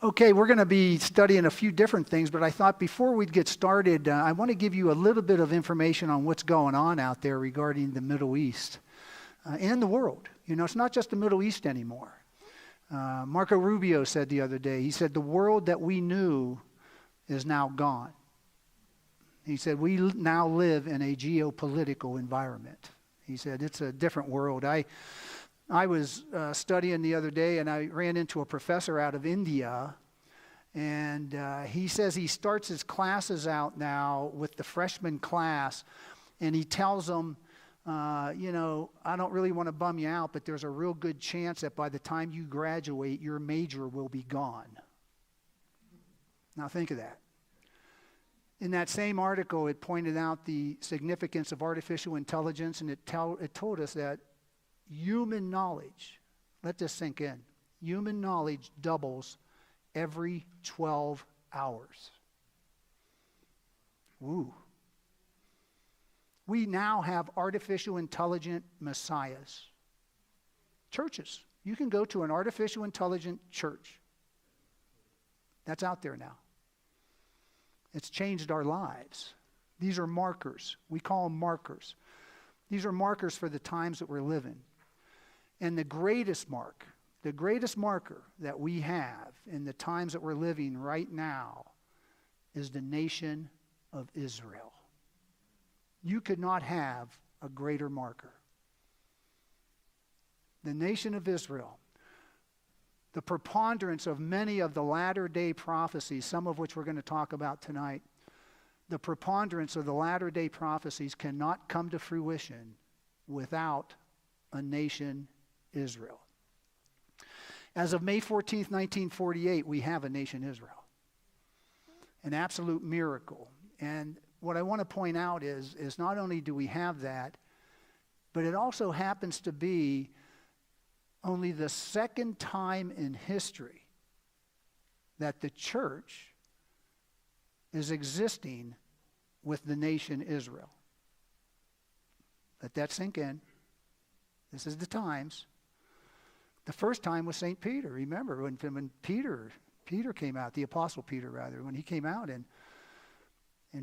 Okay, we're going to be studying a few different things, but I thought before we'd get started, I want to give you a little bit of information on what's going on out there regarding the Middle East and the world. You know, it's not just the Middle East anymore. Marco Rubio said the other day, he said, the world that we knew is now gone. He said, we now live in a geopolitical environment. He said, it's a different world. I was studying the other day, and I ran into a professor out of India, and he says he starts his classes out now with the freshman class, and he tells them, you know, I don't really want to bum you out, but there's a real good chance that by the time you graduate, your major will be gone. Now think of that. In that same article, it pointed out the significance of artificial intelligence, and it told us that human knowledge, let this sink in, human knowledge doubles every 12 hours. Woo. We now have artificial intelligent messiahs. Churches. You can go to an artificial intelligent church. That's out there now. It's changed our lives. These are markers. We call them markers. These are markers for the times that we're living. And the greatest marker that we have in the times that we're living right now is the nation of Israel. You could not have a greater marker. The nation of Israel. The preponderance of many of the latter-day prophecies, some of which we're going to talk about tonight, the preponderance of the latter-day prophecies cannot come to fruition without a nation Israel. As of May 14th, 1948, we have a nation Israel. An absolute miracle. And what I want to point out is not only do we have that, but it also happens to be only the second time in history that the church is existing with the nation Israel. Let that sink in. This is the times. The first time was St. Peter. Remember when Peter came out, the Apostle Peter rather, when he came out and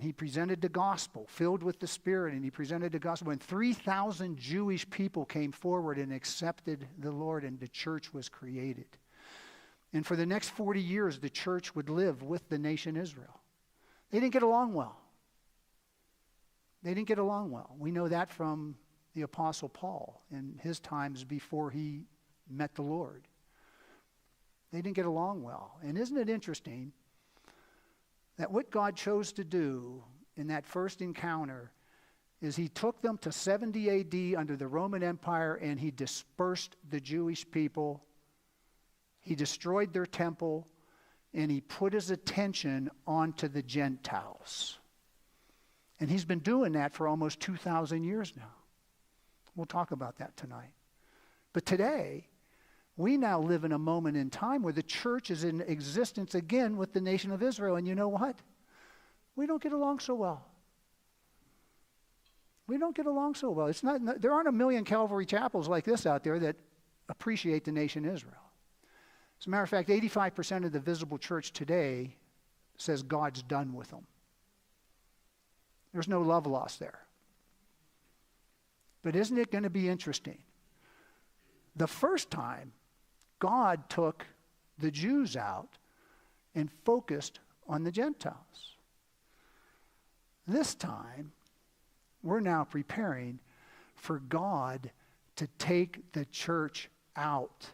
he presented the gospel, filled with the Spirit, and he presented the gospel. When 3,000 Jewish people came forward and accepted the Lord, and the church was created. And for the next 40 years, the church would live with the nation Israel. They didn't get along well. We know that from the Apostle Paul in his times before he met the Lord. They didn't get along well. And isn't it interesting that what God chose to do in that first encounter is he took them to 70 AD under the Roman Empire, and he dispersed the Jewish people. He destroyed their temple, and he put his attention onto the Gentiles. And he's been doing that for almost 2,000 years now. We'll talk about that tonight. But today, we now live in a moment in time where the church is in existence again with the nation of Israel. And you know what? We don't get along so well. It's not, there aren't a million Calvary chapels like this out there that appreciate the nation Israel. As a matter of fact, 85% of the visible church today says God's done with them. There's no love lost there. But isn't it going to be interesting? The first time, God took the Jews out and focused on the Gentiles. This time, we're now preparing for God to take the church out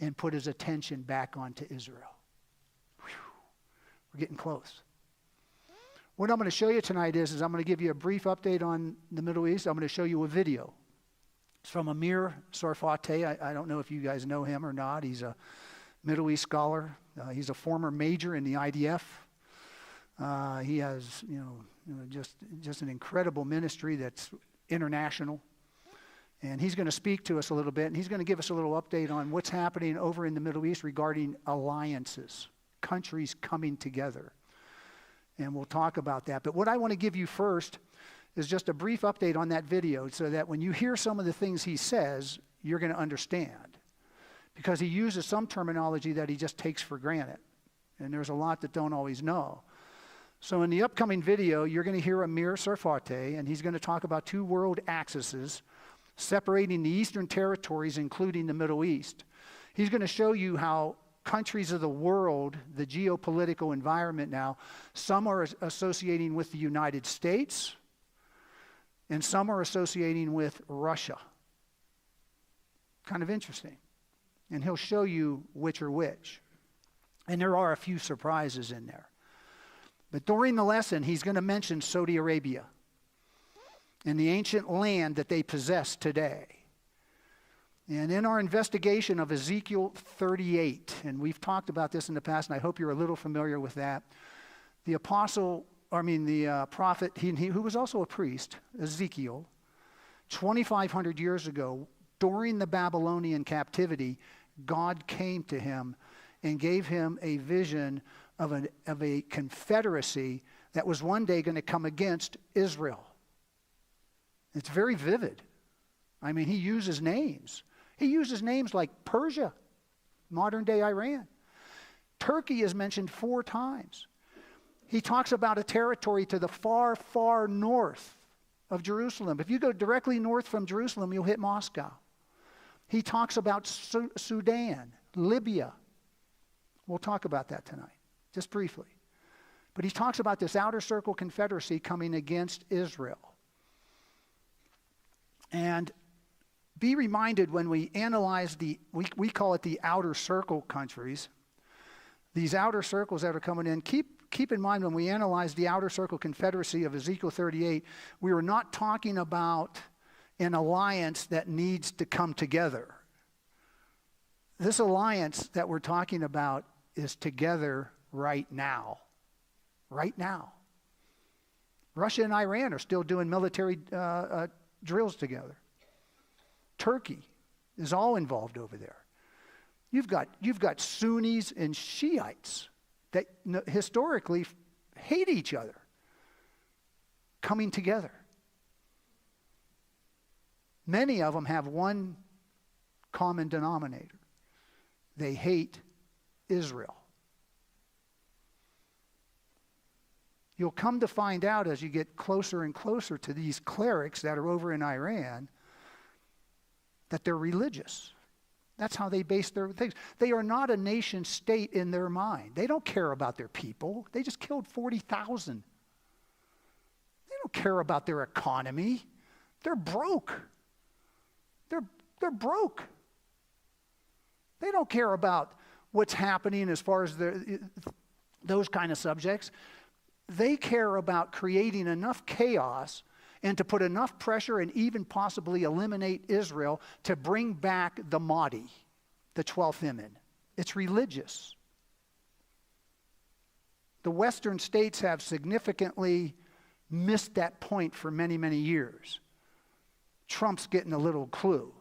and put his attention back onto Israel. Whew. We're getting close. What I'm going to show you tonight is I'm going to give you a brief update on the Middle East. I'm going to show you a video. It's from Amir Sarfati. I don't know if you guys know him or not. He's a Middle East scholar. He's a former major in the IDF. He has, just an incredible ministry that's international. And he's going to speak to us a little bit, and he's going to give us a little update on what's happening over in the Middle East regarding alliances, countries coming together. And we'll talk about that. But what I want to give you first is just a brief update on that video so that when you hear some of the things he says, you're going to understand. Because he uses some terminology that he just takes for granted. and there's a lot that don't always know. So in the upcoming video, you're going to hear Amir Sarfate, and he's going to talk about two world axes separating the eastern territories, including the Middle East. He's going to show you how countries of the world, the geopolitical environment now, some are associating with the United States, and some are associating with Russia. Kind of interesting. And he'll show you which are which. And there are a few surprises in there. But during the lesson, he's going to mention Saudi Arabia and the ancient land that they possess today. And in our investigation of Ezekiel 38, and we've talked about this in the past, and I hope you're a little familiar with that, the prophet, who was also a priest, Ezekiel, 2,500 years ago, during the Babylonian captivity, God came to him and gave him a vision of a confederacy that was one day going to come against Israel. It's very vivid. I mean, he uses names. He uses names like Persia, modern-day Iran. Turkey is mentioned 4 times. He talks about a territory to the far, far north of Jerusalem. If you go directly north from Jerusalem, you'll hit Moscow. He talks about Sudan, Libya. We'll talk about that tonight, just briefly. But he talks about this outer circle confederacy coming against Israel. And be reminded when we analyze we call it the outer circle countries, these outer circles that are coming in, keep in mind when we analyze the outer circle confederacy of Ezekiel 38, we are not talking about an alliance that needs to come together. This alliance that we're talking about is together right now. Right now. Russia and Iran are still doing military drills together. Turkey is all involved over there. You've got Sunnis and Shiites that historically hate each other coming together. Many of them have one common denominator. They hate Israel. You'll come to find out as you get closer and closer to these clerics that are over in Iran that they're religious. That's how they base their things. They are not a nation state in their mind. They don't care about their people. They just killed 40,000. They don't care about their economy. They're broke. They're broke. They don't care about what's happening as far as those kind of subjects. They care about creating enough chaos and to put enough pressure and even possibly eliminate Israel to bring back the Mahdi, the 12th Imam. It's religious. The Western states have significantly missed that point for many, many years. Trump's getting a little clue,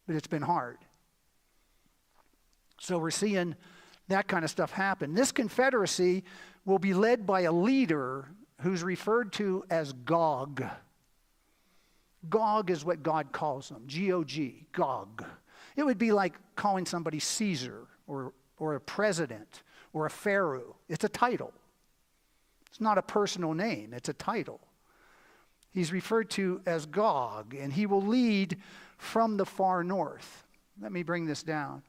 but it's been hard. So we're seeing that kind of stuff happen. This confederacy will be led by a leader who's referred to as Gog. Gog is what God calls them, G-O-G, Gog. It would be like calling somebody Caesar or a president or a pharaoh. It's a title. It's not a personal name, it's a title. He's referred to as Gog, and he will lead from the far north. Let me bring this down.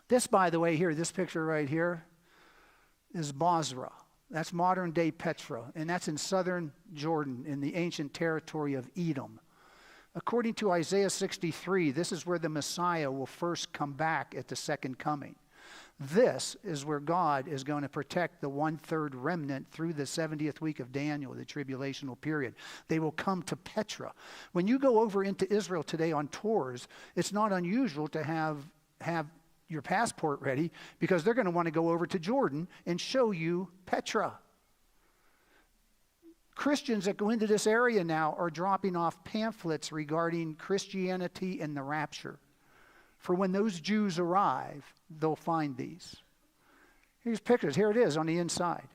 This, by the way, here, this picture right here is Bozrah. That's modern-day Petra, and that's in southern Jordan in the ancient territory of Edom. According to Isaiah 63, this is where the Messiah will first come back at the second coming. This is where God is going to protect the 1/3 remnant through the 70th week of Daniel, the tribulational period. They will come to Petra. When you go over into Israel today on tours, it's not unusual to have your passport ready because they're going to want to go over to Jordan and show you Petra. Christians that go into this area now are dropping off pamphlets regarding Christianity and the rapture. For when those Jews arrive, they'll find these. Here's pictures. Here it is on the inside.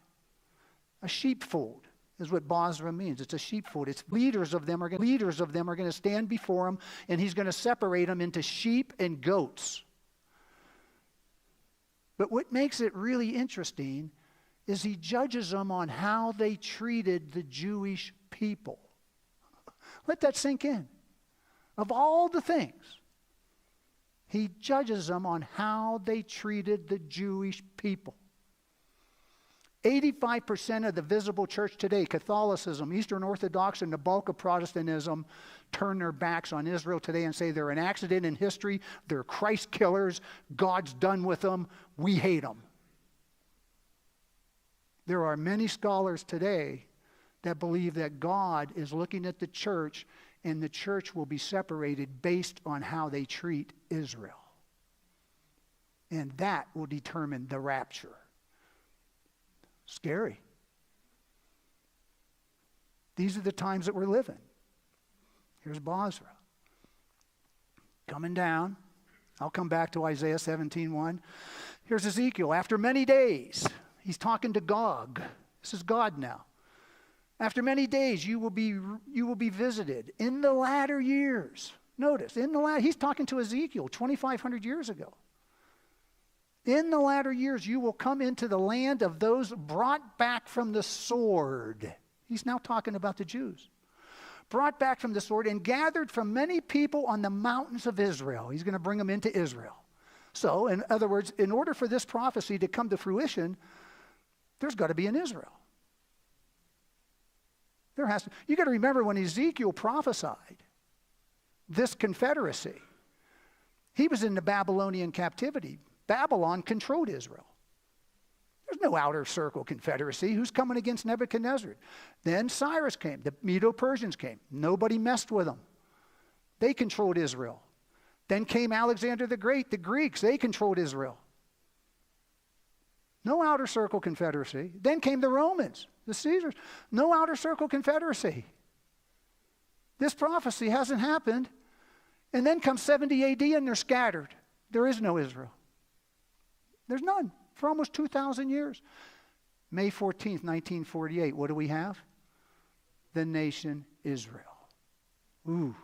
A sheepfold is what Bozrah means. It's a sheepfold. It's leaders of them are going to stand before him, and he's going to separate them into sheep and goats. But what makes it really interesting is he judges them on how they treated the Jewish people. Let that sink in. Of all the things, he judges them on how they treated the Jewish people. 85% of the visible church today, Catholicism, Eastern Orthodox, and the bulk of Protestantism, turn their backs on Israel today and say they're an accident in history, they're Christ killers, God's done with them, we hate them. There are many scholars today that believe that God is looking at the church and the church will be separated based on how they treat Israel. And that will determine the rapture. Scary. These are the times that we're living. Here's Bozrah. Coming down. I'll come back to Isaiah 17:1. Here's Ezekiel. After many days, he's talking to Gog. This is God now. After many days, you will be visited in the latter years. Notice, he's talking to Ezekiel 2,500 years ago. In the latter years, you will come into the land of those brought back from the sword. He's now talking about the Jews. Brought back from the sword and gathered from many people on the mountains of Israel. He's going to bring them into Israel. So, in other words, in order for this prophecy to come to fruition, there's got to be an Israel. You got to remember when Ezekiel prophesied this confederacy, he was in the Babylonian captivity. Babylon controlled Israel. There's no outer circle confederacy. Who's coming against Nebuchadnezzar? Then Cyrus came. The Medo-Persians came. Nobody messed with them. They controlled Israel. Then came Alexander the Great, the Greeks. They controlled Israel. No outer circle confederacy. Then came the Romans, the Caesars. No outer circle confederacy. This prophecy hasn't happened. And then comes 70 AD and they're scattered. There is no Israel. There's none for almost 2,000 years. May 14th, 1948, what do we have? The nation Israel. Ooh.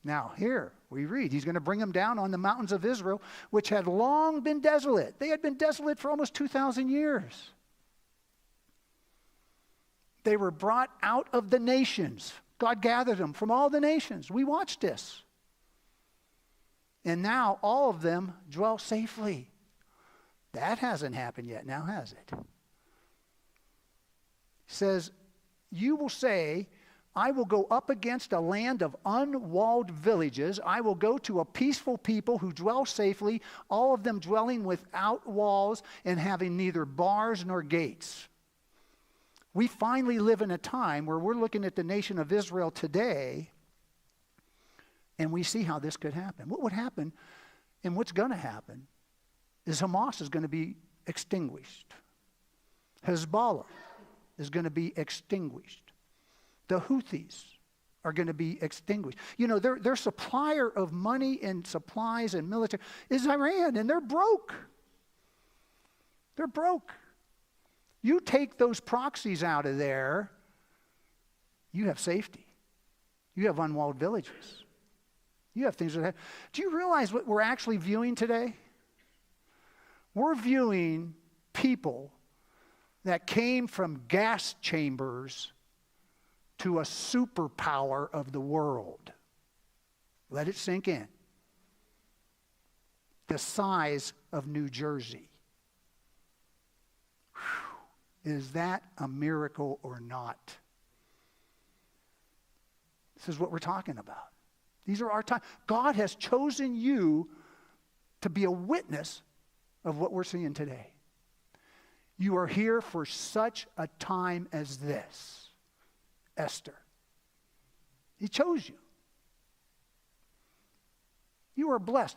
Now here we read, he's going to bring them down on the mountains of Israel, which had long been desolate. They had been desolate for almost 2,000 years. They were brought out of the nations. God gathered them from all the nations. We watched this. And now all of them dwell safely. That hasn't happened yet now, has it? He says, you will say, I will go up against a land of unwalled villages. I will go to a peaceful people who dwell safely, all of them dwelling without walls and having neither bars nor gates. We finally live in a time where we're looking at the nation of Israel today, and we see how this could happen. What would happen and what's going to happen is Hamas is going to be extinguished. Hezbollah is going to be extinguished. The Houthis are going to be extinguished. You know, their supplier of money and supplies and military is Iran, and they're broke. They're broke. You take those proxies out of there, you have safety. You have unwalled villages. You have things that have. Do you realize what we're actually viewing today? We're viewing people that came from gas chambers to a superpower of the world. Let it sink in. The size of New Jersey. Whew. Is that a miracle or not? This is what we're talking about. These are our times. God has chosen you to be a witness of what we're seeing today. You are here for such a time as this. Esther. He chose you. You are blessed.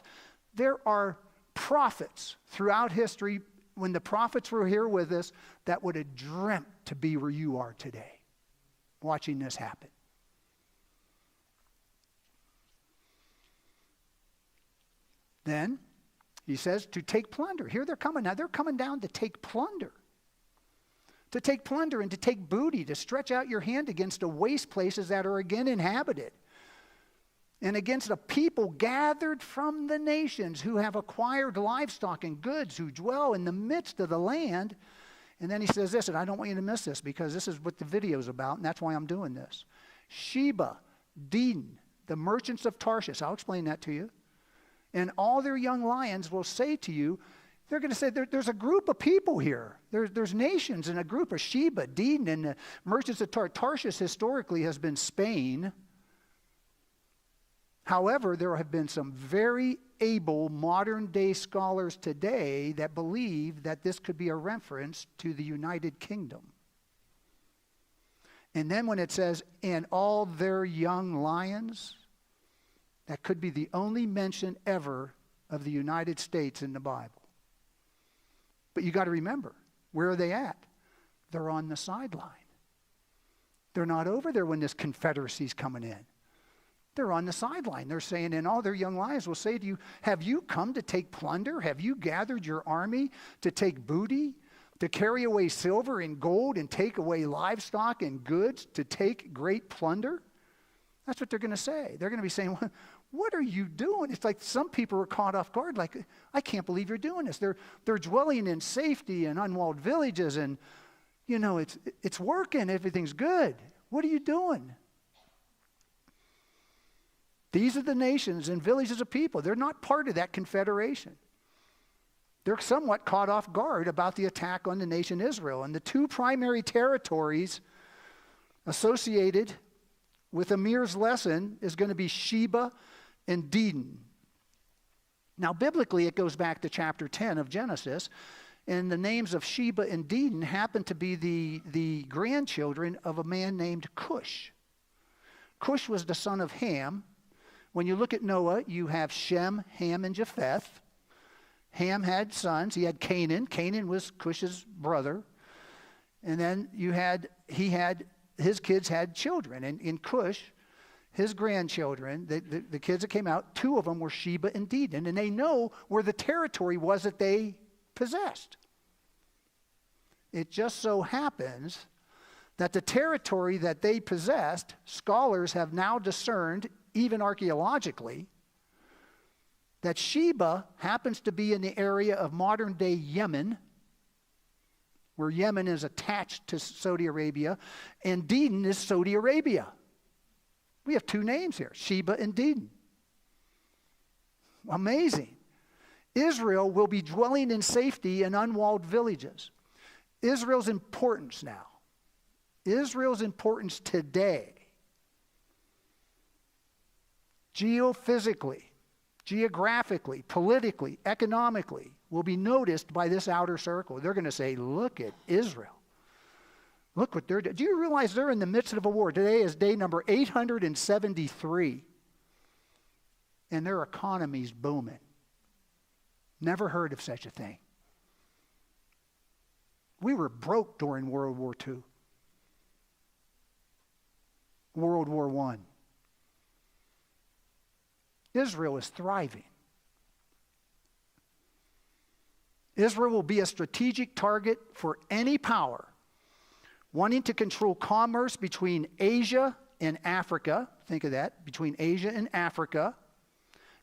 There are prophets throughout history, when the prophets were here with us, that would have dreamt to be where you are today, watching this happen. Then he says to take plunder. Here they're coming. Now they're coming down to take plunder. To take plunder and to take booty, to stretch out your hand against the waste places that are again inhabited. and against a people gathered from the nations who have acquired livestock and goods, who dwell in the midst of the land. And then he says this, and I don't want you to miss this because this is what the video is about, and that's why I'm doing this. Sheba, Dedan, the merchants of Tarshish, I'll explain that to you, and all their young lions will say to you, they're going to say, there's a group of people here. There's nations and a group of Sheba, Dedan, and the merchants of Tarshish historically has been Spain. However, there have been some very able modern-day scholars today that believe that this could be a reference to the United Kingdom. And then when it says, and all their young lions, that could be the only mention ever of the United States in the Bible. But you got to remember, where are they at? They're on the sideline. They're not over there when this Confederacy's coming in. They're on the sideline. They're saying, and all their young lions will say to you, have you come to take plunder? Have you gathered your army to take booty, to carry away silver and gold and take away livestock and goods, to take great plunder? That's what they're going to say. They're going to be saying, what are you doing? It's like some people are caught off guard, like, I can't believe you're doing this. They're dwelling in safety in unwalled villages, and, you know, it's working. Everything's good. What are you doing? These are the nations and villages of people. They're not part of that confederation. They're somewhat caught off guard about the attack on the nation Israel. And the two primary territories associated with Amir's lesson is going to be Sheba and Dedan. Now, biblically, it goes back to chapter 10 of Genesis, and the names of Sheba and Dedan happen to be the grandchildren of a man named Cush. Cush was the son of Ham. When you look at Noah, you have Shem, Ham, and Japheth. Ham had sons. He had Canaan. Canaan was Cush's brother. And then his kids had children. And in Cush, his grandchildren, the kids that came out, two of them were Sheba and Dedan. And they know where the territory was that they possessed. It just so happens that the territory that they possessed, scholars have now discerned, even archaeologically, that Sheba happens to be in the area of modern-day Yemen, where Yemen is attached to Saudi Arabia, and Dedan is Saudi Arabia. We have two names here, Sheba and Dedan. Amazing. Israel will be dwelling in safety in unwalled villages. Israel's importance now. Israel's importance today, geophysically, geographically, politically, economically, will be noticed by this outer circle. They're going to say, look at Israel. Look what they're doing. Do you realize they're in the midst of a war? Today is day number 873. And their economy's booming. Never heard of such a thing. We were broke during World War II. World War I. Israel is thriving. Israel will be a strategic target for any power wanting to control commerce between Asia and Africa. Think of that, between Asia and Africa.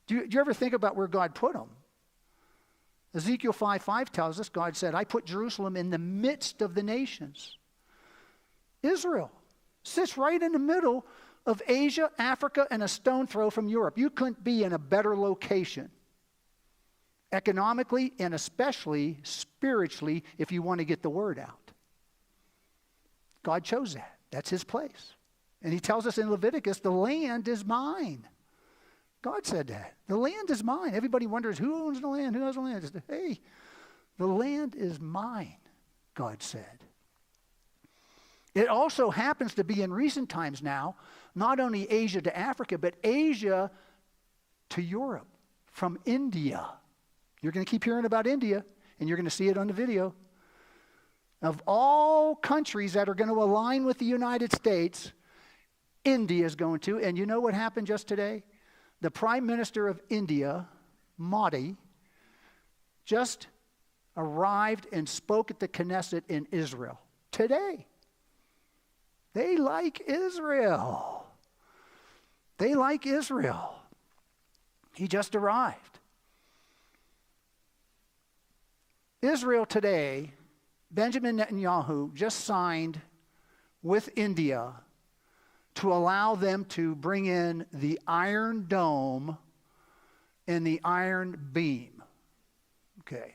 Do you ever think about where God put them? Ezekiel 5:5 tells us, God said, I put Jerusalem in the midst of the nations. Israel sits right in the middle of Asia, Africa, and a stone throw from Europe. You couldn't be in a better location, economically and especially spiritually, if you want to get the word out. God chose that. That's his place. And he tells us in Leviticus, the land is mine. God said that. The land is mine. Everybody wonders, who owns the land? Who has the land? Hey, the land is mine, God said. It also happens to be in recent times now, not only Asia to Africa, but Asia to Europe, from India. You're going to keep hearing about India, and you're going to see it on the video. Of all countries that are going to align with the United States, India is going to. And you know what happened just today? The Prime Minister of India, Modi, just arrived and spoke at the Knesset in Israel today. They like Israel. They like Israel. He just arrived. Israel today, Benjamin Netanyahu just signed with India to allow them to bring in the Iron Dome and the Iron Beam. Okay.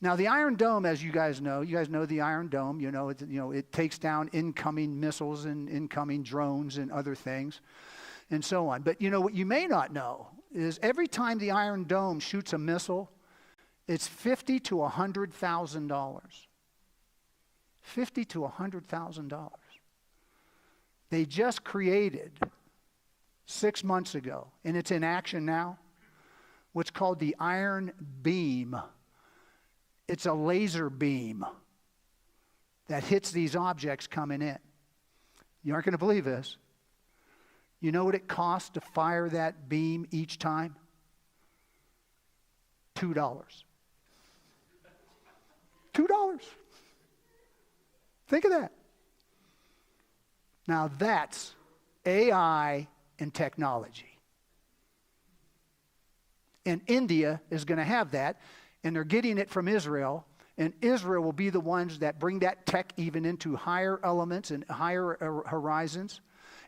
Now, the Iron Dome, as you guys know the Iron Dome. It takes down incoming missiles and incoming drones and other things and so on. But what you may not know is every time the Iron Dome shoots a missile, it's $50,000 to $100,000. $50,000 to $100,000. They just created 6 months ago, and it's in action now, what's called the Iron Beam. It's a laser beam that hits these objects coming in. You aren't going to believe this. You know what it costs to fire that beam each time? $2. $2. Think of that. Now that's AI and technology. And India is going to have that, and they're getting it from Israel, and Israel will be the ones that bring that tech even into higher elements and higher horizons.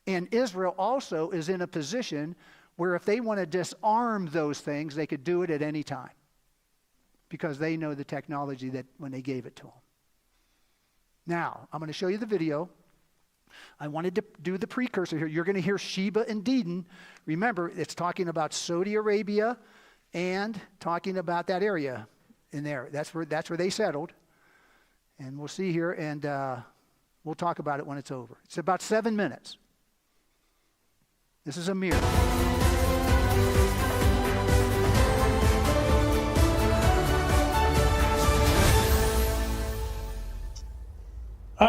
And Israel also is in a position where if they want to disarm those things, they could do it at any time because they know the technology that when they gave it to them. Now, I'm going to show you the video. I wanted to do the precursor here. You're going to hear Sheba and Dedan. Remember, it's talking about Saudi Arabia and talking about that area in there. That's where they settled. And we'll see here, and we'll talk about it when it's over. It's about 7 minutes. This is Amir.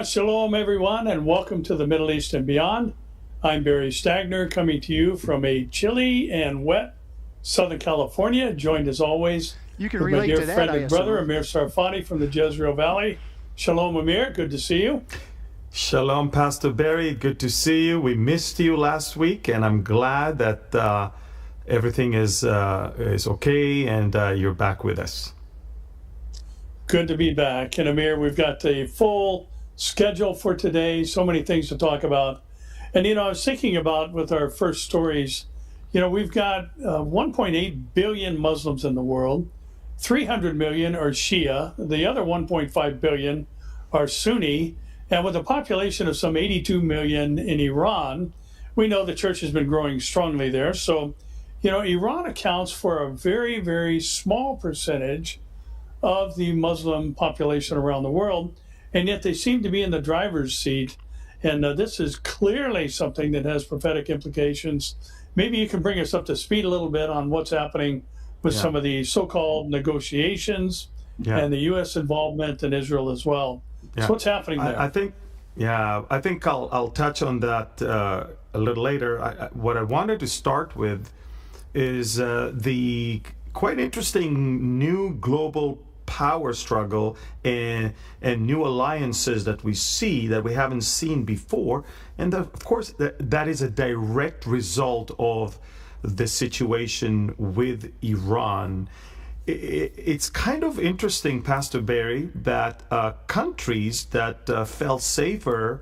Shalom, everyone, and welcome to the Middle East and Beyond. I'm Barry Stagner, coming to you from a chilly and wet Southern California, joined as always you can with my relate dear to that, friend and brother, Amir Sarfati from the Jezreel Valley. Shalom, Amir. Good to see you. Shalom, Pastor Barry. Good to see you. We missed you last week, and I'm glad that everything is okay and you're back with us. Good to be back. And Amir, we've got a full schedule for today, so many things to talk about. And, I was thinking about with our first stories, we've got 1.8 billion Muslims in the world, 300 million are Shia, the other 1.5 billion are Sunni, and with a population of some 82 million in Iran, we know the church has been growing strongly there. So, Iran accounts for a very, very small percentage of the Muslim population around the world, and yet they seem to be in the driver's seat. And this is clearly something that has prophetic implications. Maybe you can bring us up to speed a little bit on what's happening with some of the so-called negotiations and the U.S. involvement in Israel as well. So what's happening there? I think I'll touch on that a little later. What I wanted to start with is the quite interesting new global power struggle and new alliances that we see that we haven't seen before. And of course, that is a direct result of the situation with Iran. It's kind of interesting, Pastor Barry, that countries that felt safer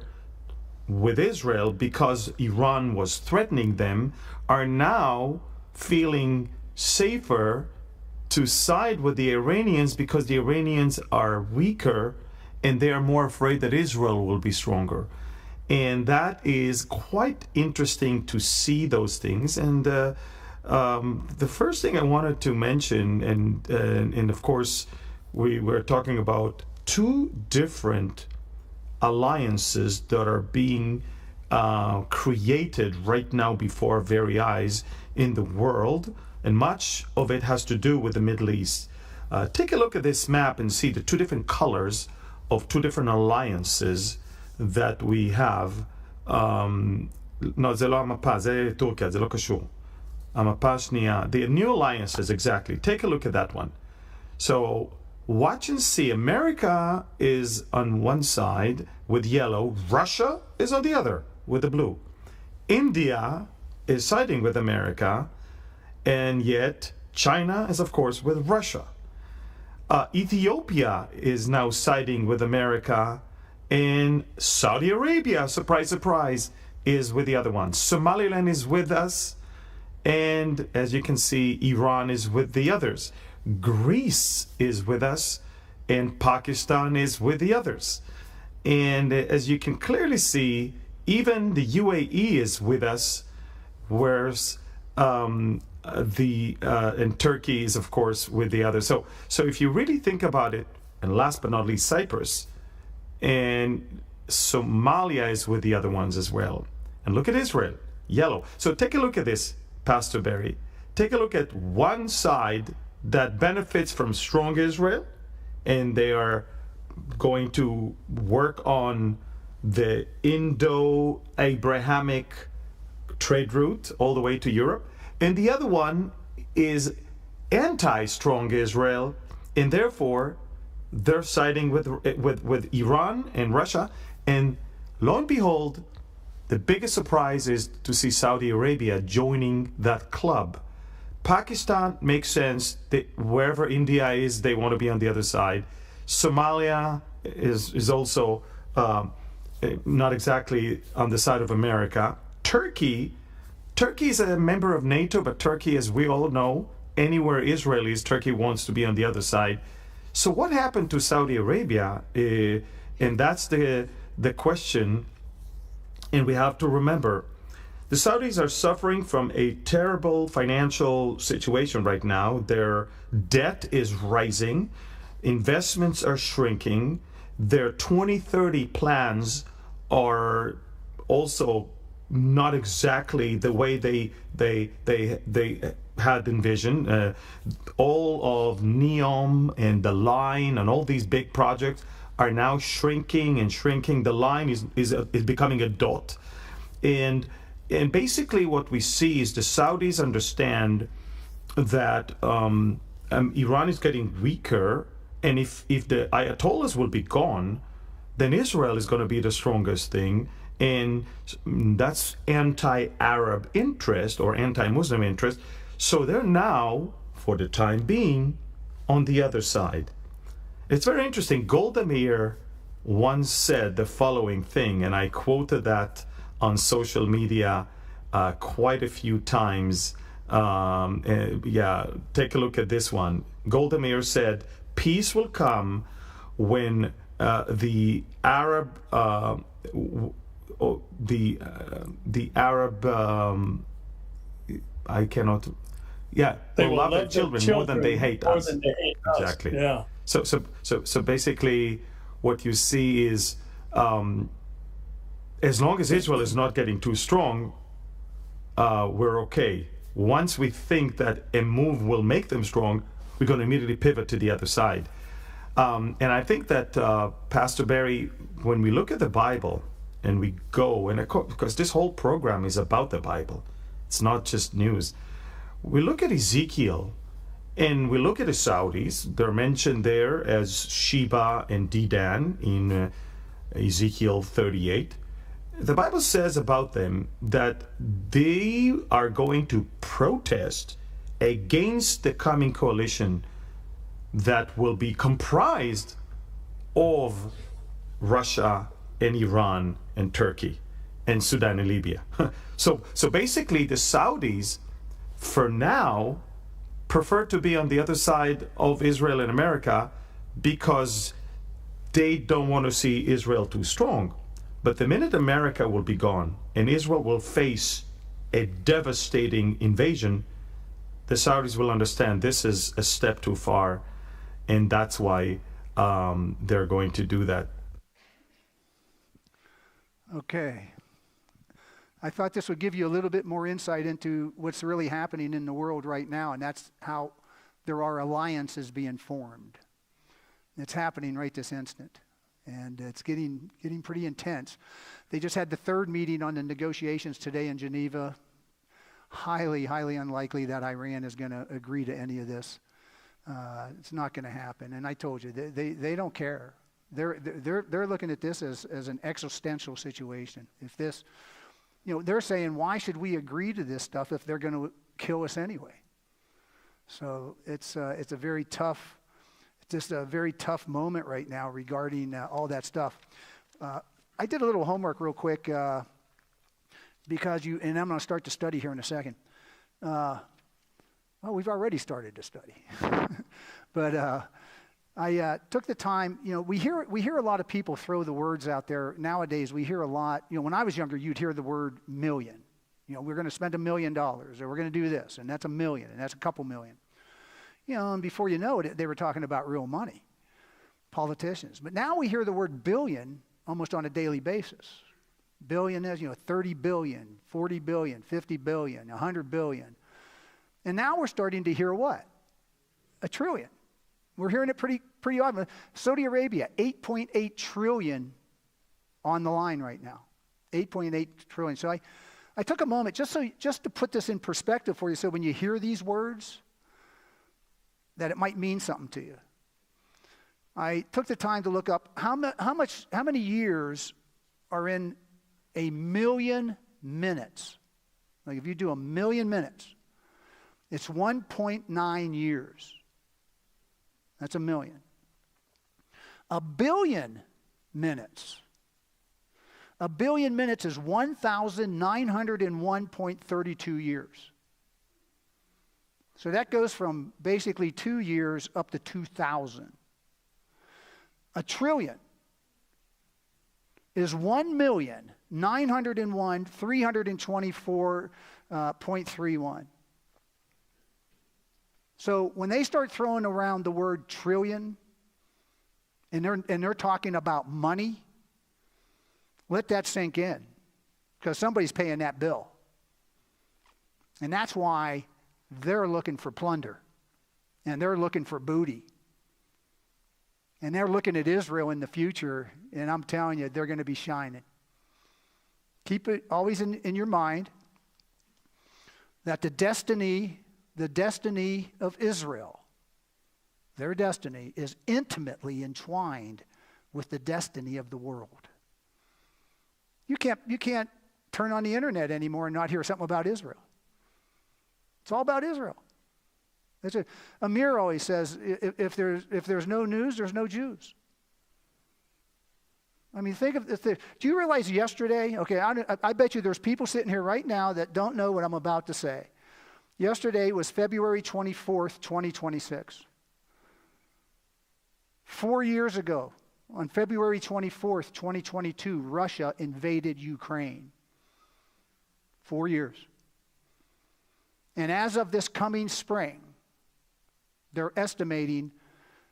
with Israel because Iran was threatening them are now feeling safer to side with the Iranians because the Iranians are weaker and they are more afraid that Israel will be stronger. And that is quite interesting to see those things. And the first thing I wanted to mention, and of course, we were talking about two different alliances that are being created right now before our very eyes in the world. And much of it has to do with the Middle East. Take a look at this map and see the two different colors of two different alliances that we have. The new alliances, exactly. Take a look at that one. So watch and see. America is on one side with yellow. Russia is on the other with the blue. India is siding with America, and yet China is, of course, with Russia. Ethiopia is now siding with America, and Saudi Arabia, surprise, surprise, is with the other one. Somaliland is with us, and as you can see, Iran is with the others. Greece is with us, and Pakistan is with the others. And as you can clearly see, even the UAE is with us, whereas and Turkey is, of course, with the others. So if you really think about it, and last but not least, Cyprus, and Somalia is with the other ones as well. And look at Israel, yellow. So take a look at this, Pastor Barry. Take a look at one side that benefits from strong Israel, and they are going to work on the Indo-Abrahamic trade route all the way to Europe. And the other one is anti-strong Israel, and therefore they're siding with Iran and Russia. And lo and behold, the biggest surprise is to see Saudi Arabia joining that club. Pakistan makes sense. Wherever India is, they want to be on the other side. Somalia is also not exactly on the side of America. Turkey is a member of NATO, but Turkey, as we all know, anywhere Israel is, Turkey wants to be on the other side. So what happened to Saudi Arabia? And that's the question. And we have to remember, the Saudis are suffering from a terrible financial situation right now. Their debt is rising. Investments are shrinking. Their 2030 plans are also not exactly the way they had envisioned. All of NEOM and the line and all these big projects are now shrinking and shrinking. The line is becoming a dot. And basically what we see is the Saudis understand that Iran is getting weaker, and if the Ayatollahs will be gone, then Israel is going to be the strongest thing, and that's anti-Arab interest or anti-Muslim interest. So they're now, for the time being, on the other side. It's very interesting. Golda Meir once said the following thing, and I quoted that on social media quite a few times. Take a look at this one. Golda Meir said, "Peace will come when the Arab I cannot. Yeah, they will love their children more than they hate us. Exactly. Yeah. So basically, what you see is, as long as Israel is not getting too strong, we're okay. Once we think that a move will make them strong, we're going to immediately pivot to the other side. And I think that, Pastor Barry, when we look at the Bible and we go, and because this whole program is about the Bible, it's not just news. We look at Ezekiel and we look at the Saudis. They're mentioned there as Sheba and Dedan in Ezekiel 38. The Bible says about them that they are going to protest against the coming coalition that will be comprised of Russia and Iran and Turkey and Sudan and Libya. So basically the Saudis, for now, prefer to be on the other side of Israel and America because they don't want to see Israel too strong. But the minute America will be gone and Israel will face a devastating invasion, the Saudis will understand this is a step too far, and that's why they're going to do that. Okay. I thought this would give you a little bit more insight into what's really happening in the world right now, and that's how there are alliances being formed. It's happening right this instant, and it's getting pretty intense. They just had the third meeting on the negotiations today in Geneva. Highly, highly unlikely that Iran is going to agree to any of this. It's not going to happen. And I told you, they don't care. They're looking at this as an existential situation. If they're saying, why should we agree to this stuff if they're going to kill us anyway? So it's a very tough, just a very tough moment right now regarding all that stuff. I did a little homework real quick because and I'm going to start to study here in a second. Well, we've already started to study, but I took the time. We hear a lot of people throw the words out there nowadays. We hear a lot. When I was younger, you'd hear the word million. We're going to spend $1 million, or we're going to do this, and that's $1 million, and that's a couple million. And before you know it, they were talking about real money, politicians. But now we hear the word billion almost on a daily basis. Billion is, 30 billion, 40 billion, 50 billion, 100 billion. And now we're starting to hear what? A trillion. We're hearing it pretty often. Saudi Arabia, 8.8 trillion on the line right now. 8.8 trillion. So I took a moment just to put this in perspective for you, so when you hear these words, that it might mean something to you. I took the time to look up how many years are in a million minutes. Like if you do 1 million minutes, it's 1.9 years. That's 1 million. 1 billion minutes. 1 billion minutes is 1,901.32 years. So that goes from basically 2 years up to 2,000. A trillion is 1,901,324.31. So when they start throwing around the word trillion, and they're talking about money, let that sink in, because somebody's paying that bill. And that's why they're looking for plunder, and they're looking for booty. And they're looking at Israel in the future, and I'm telling you, they're going to be shining. Keep it always in your mind that the destiny of Israel, their destiny, is intimately entwined with the destiny of the world. You can't turn on the internet anymore and not hear something about Israel. It's all about Israel. Amir always says, if there's no news, there's no Jews. I mean, think of do you realize yesterday? Okay, I bet you there's people sitting here right now that don't know what I'm about to say. Yesterday was February 24th, 2026. 4 years ago, on February 24th, 2022, Russia invaded Ukraine. 4 years. And as of this coming spring, they're estimating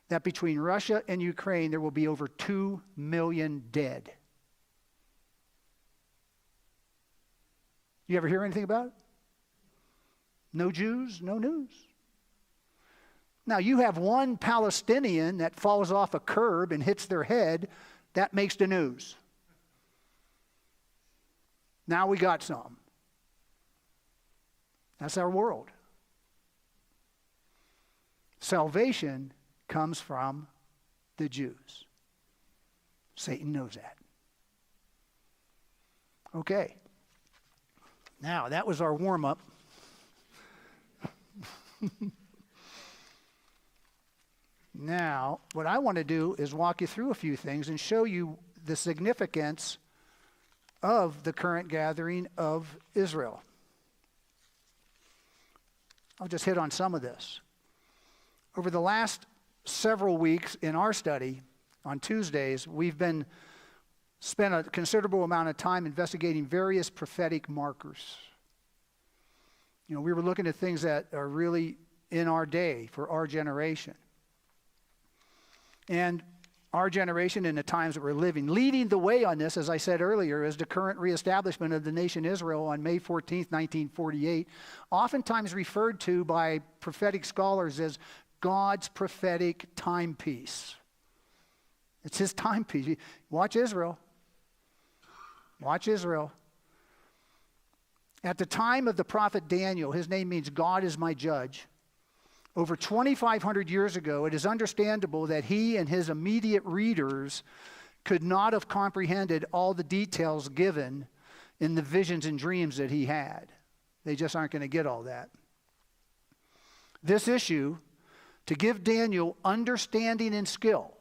that between Russia and Ukraine, there will be over 2 million dead. You ever hear anything about it? No Jews, no news. Now, you have one Palestinian that falls off a curb and hits their head, that makes the news. Now we got some. That's our world. Salvation comes from the Jews. Satan knows that. Okay. Now, that was our warm-up. Now, what I want to do is walk you through a few things and show you the significance of the current gathering of Israel. I'll just hit on some of this. Over the last several weeks in our study on Tuesdays, we've spent a considerable amount of time investigating various prophetic markers. We were looking at things that are really in our day for our generation. And our generation in the times that we're living. Leading the way on this, as I said earlier, is the current reestablishment of the nation Israel on May 14th, 1948, oftentimes referred to by prophetic scholars as God's prophetic timepiece. It's his timepiece. Watch Israel. Watch Israel. At the time of the prophet Daniel, his name means God is my judge. Over 2,500 years ago, it is understandable that he and his immediate readers could not have comprehended all the details given in the visions and dreams that he had. They just aren't going to get all that. This issue, to give Daniel understanding and skill,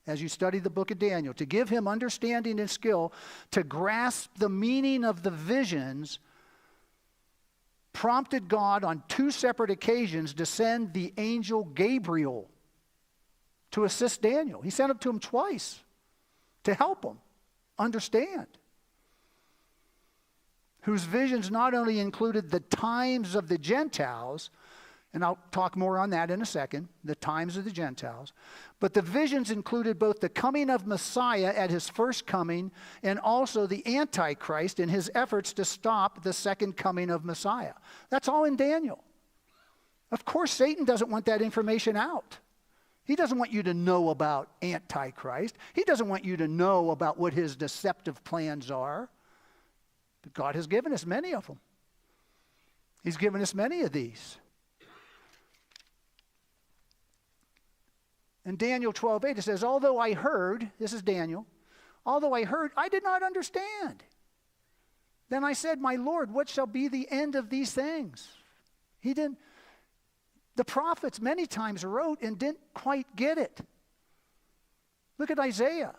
as you study the book of Daniel, to give him understanding and skill to grasp the meaning of the visions, prompted God on 2 separate occasions to send the angel Gabriel to assist Daniel. He sent him to him twice to help him understand. Whose visions not only included the times of the Gentiles, and I'll talk more on that in a second, the times of the Gentiles, but the visions included both the coming of Messiah at his first coming and also the Antichrist in his efforts to stop the second coming of Messiah. That's all in Daniel. Of course, Satan doesn't want that information out. He doesn't want you to know about Antichrist. He doesn't want you to know about what his deceptive plans are. But God has given us many of them. He's given us many of these. In Daniel 12:8, it says, although I heard, this is Daniel, although I heard, I did not understand. Then I said, my Lord, what shall be the end of these things? He didn't. The prophets many times wrote and didn't quite get it. Look at Isaiah.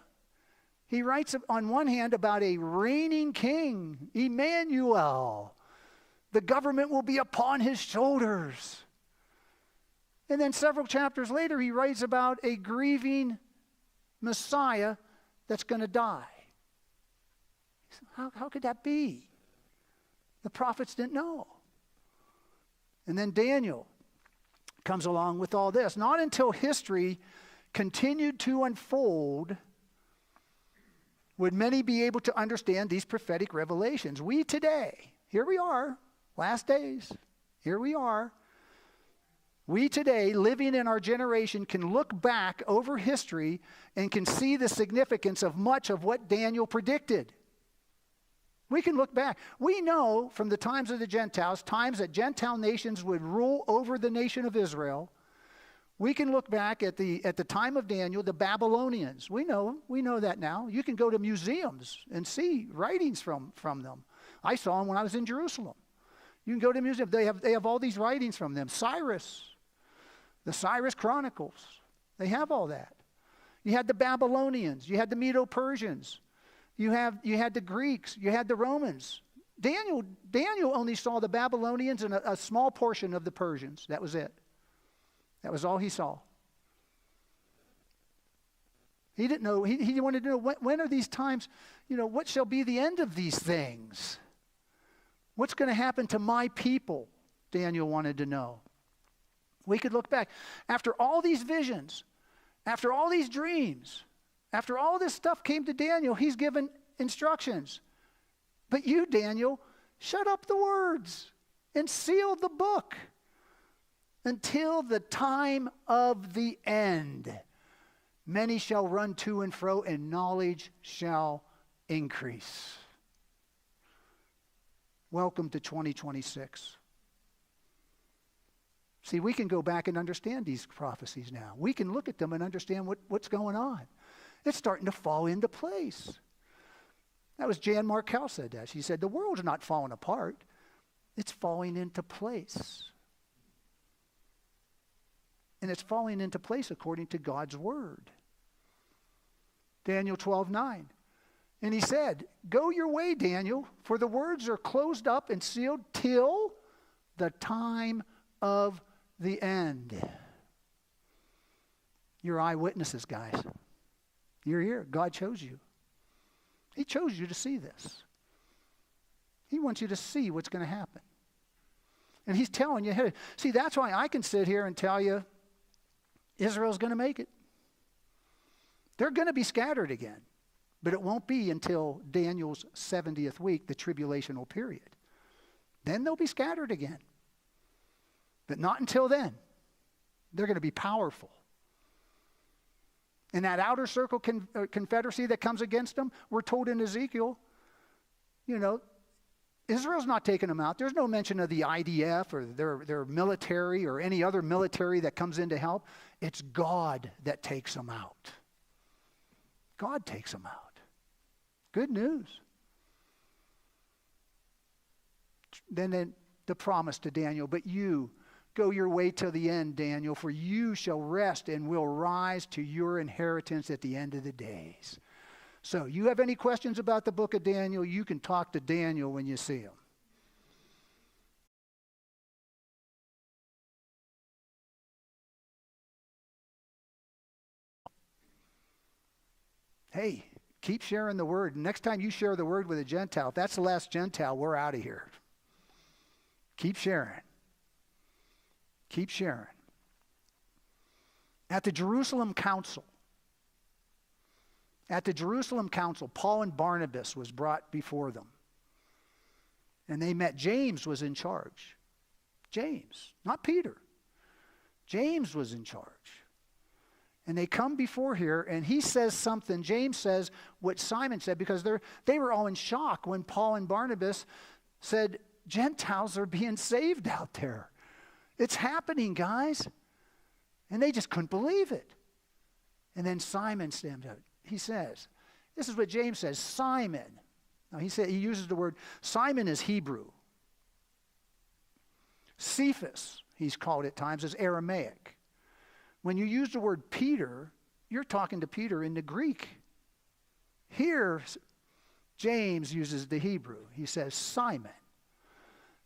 He writes on one hand about a reigning king, Emmanuel. The government will be upon his shoulders. And then several chapters later, he writes about a grieving Messiah that's going to die. How could that be? The prophets didn't know. And then Daniel comes along with all this. Not until history continued to unfold would many be able to understand these prophetic revelations. We today, here we are, last days, here we are. We today, living in our generation, can look back over history and can see the significance of much of what Daniel predicted. We can look back. We know from the times of the Gentiles, times that Gentile nations would rule over the nation of Israel. We can look back at the time of Daniel, the Babylonians. We know that now. You can go to museums and see writings from them. I saw them when I was in Jerusalem. You can go to museums. They have all these writings from them. Cyrus, the Cyrus Chronicles. They have all that. You had the Babylonians. You had the Medo-Persians. You had the Greeks. You had the Romans. Daniel only saw the Babylonians and a small portion of the Persians. That was it. That was all he saw. He didn't know. He wanted to know when are these times, what shall be the end of these things? What's going to happen to my people? Daniel wanted to know. We could look back. After all these visions, after all these dreams, after all this stuff came to Daniel, he's given instructions. But you, Daniel, shut up the words and seal the book until the time of the end. Many shall run to and fro, and knowledge shall increase. Welcome to 2026. See, we can go back and understand these prophecies now. We can look at them and understand what's going on. It's starting to fall into place. That was Jan Markell said that. She said, the world's not falling apart. It's falling into place. And it's falling into place according to God's word. Daniel 12:9. And he said, go your way, Daniel, for the words are closed up and sealed till the time of the end. You're eyewitnesses, guys. You're here. God chose you. He chose you to see this. He wants you to see what's going to happen. And he's telling you, hey, see, that's why I can sit here and tell you Israel's going to make it. They're going to be scattered again. But it won't be until Daniel's 70th week, the tribulational period. Then they'll be scattered again. But not until then. They're going to be powerful. And that outer circle confederacy that comes against them, we're told in Ezekiel, Israel's not taking them out. There's no mention of the IDF or their military or any other military that comes in to help. It's God that takes them out. God takes them out. Good news. Then the promise to Daniel, but you go your way till the end, Daniel, for you shall rest and will rise to your inheritance at the end of the days. So, you have any questions about the book of Daniel? You can talk to Daniel when you see him. Hey, keep sharing the word. Next time you share the word with a Gentile, if that's the last Gentile, we're out of here. Keep sharing. Keep sharing. At the Jerusalem Council, Paul and Barnabas was brought before them. And they met. James was in charge. James, not Peter. James was in charge. And they come before here, and he says something. James says what Simon said, because they were all in shock when Paul and Barnabas said, Gentiles are being saved out there. It's happening, guys. And they just couldn't believe it. And then Simon stands up. He says, this is what James says, Simon. Now he uses the word, Simon is Hebrew. Cephas, he's called at times, is Aramaic. When you use the word Peter, you're talking to Peter in the Greek. Here, James uses the Hebrew. He says, Simon.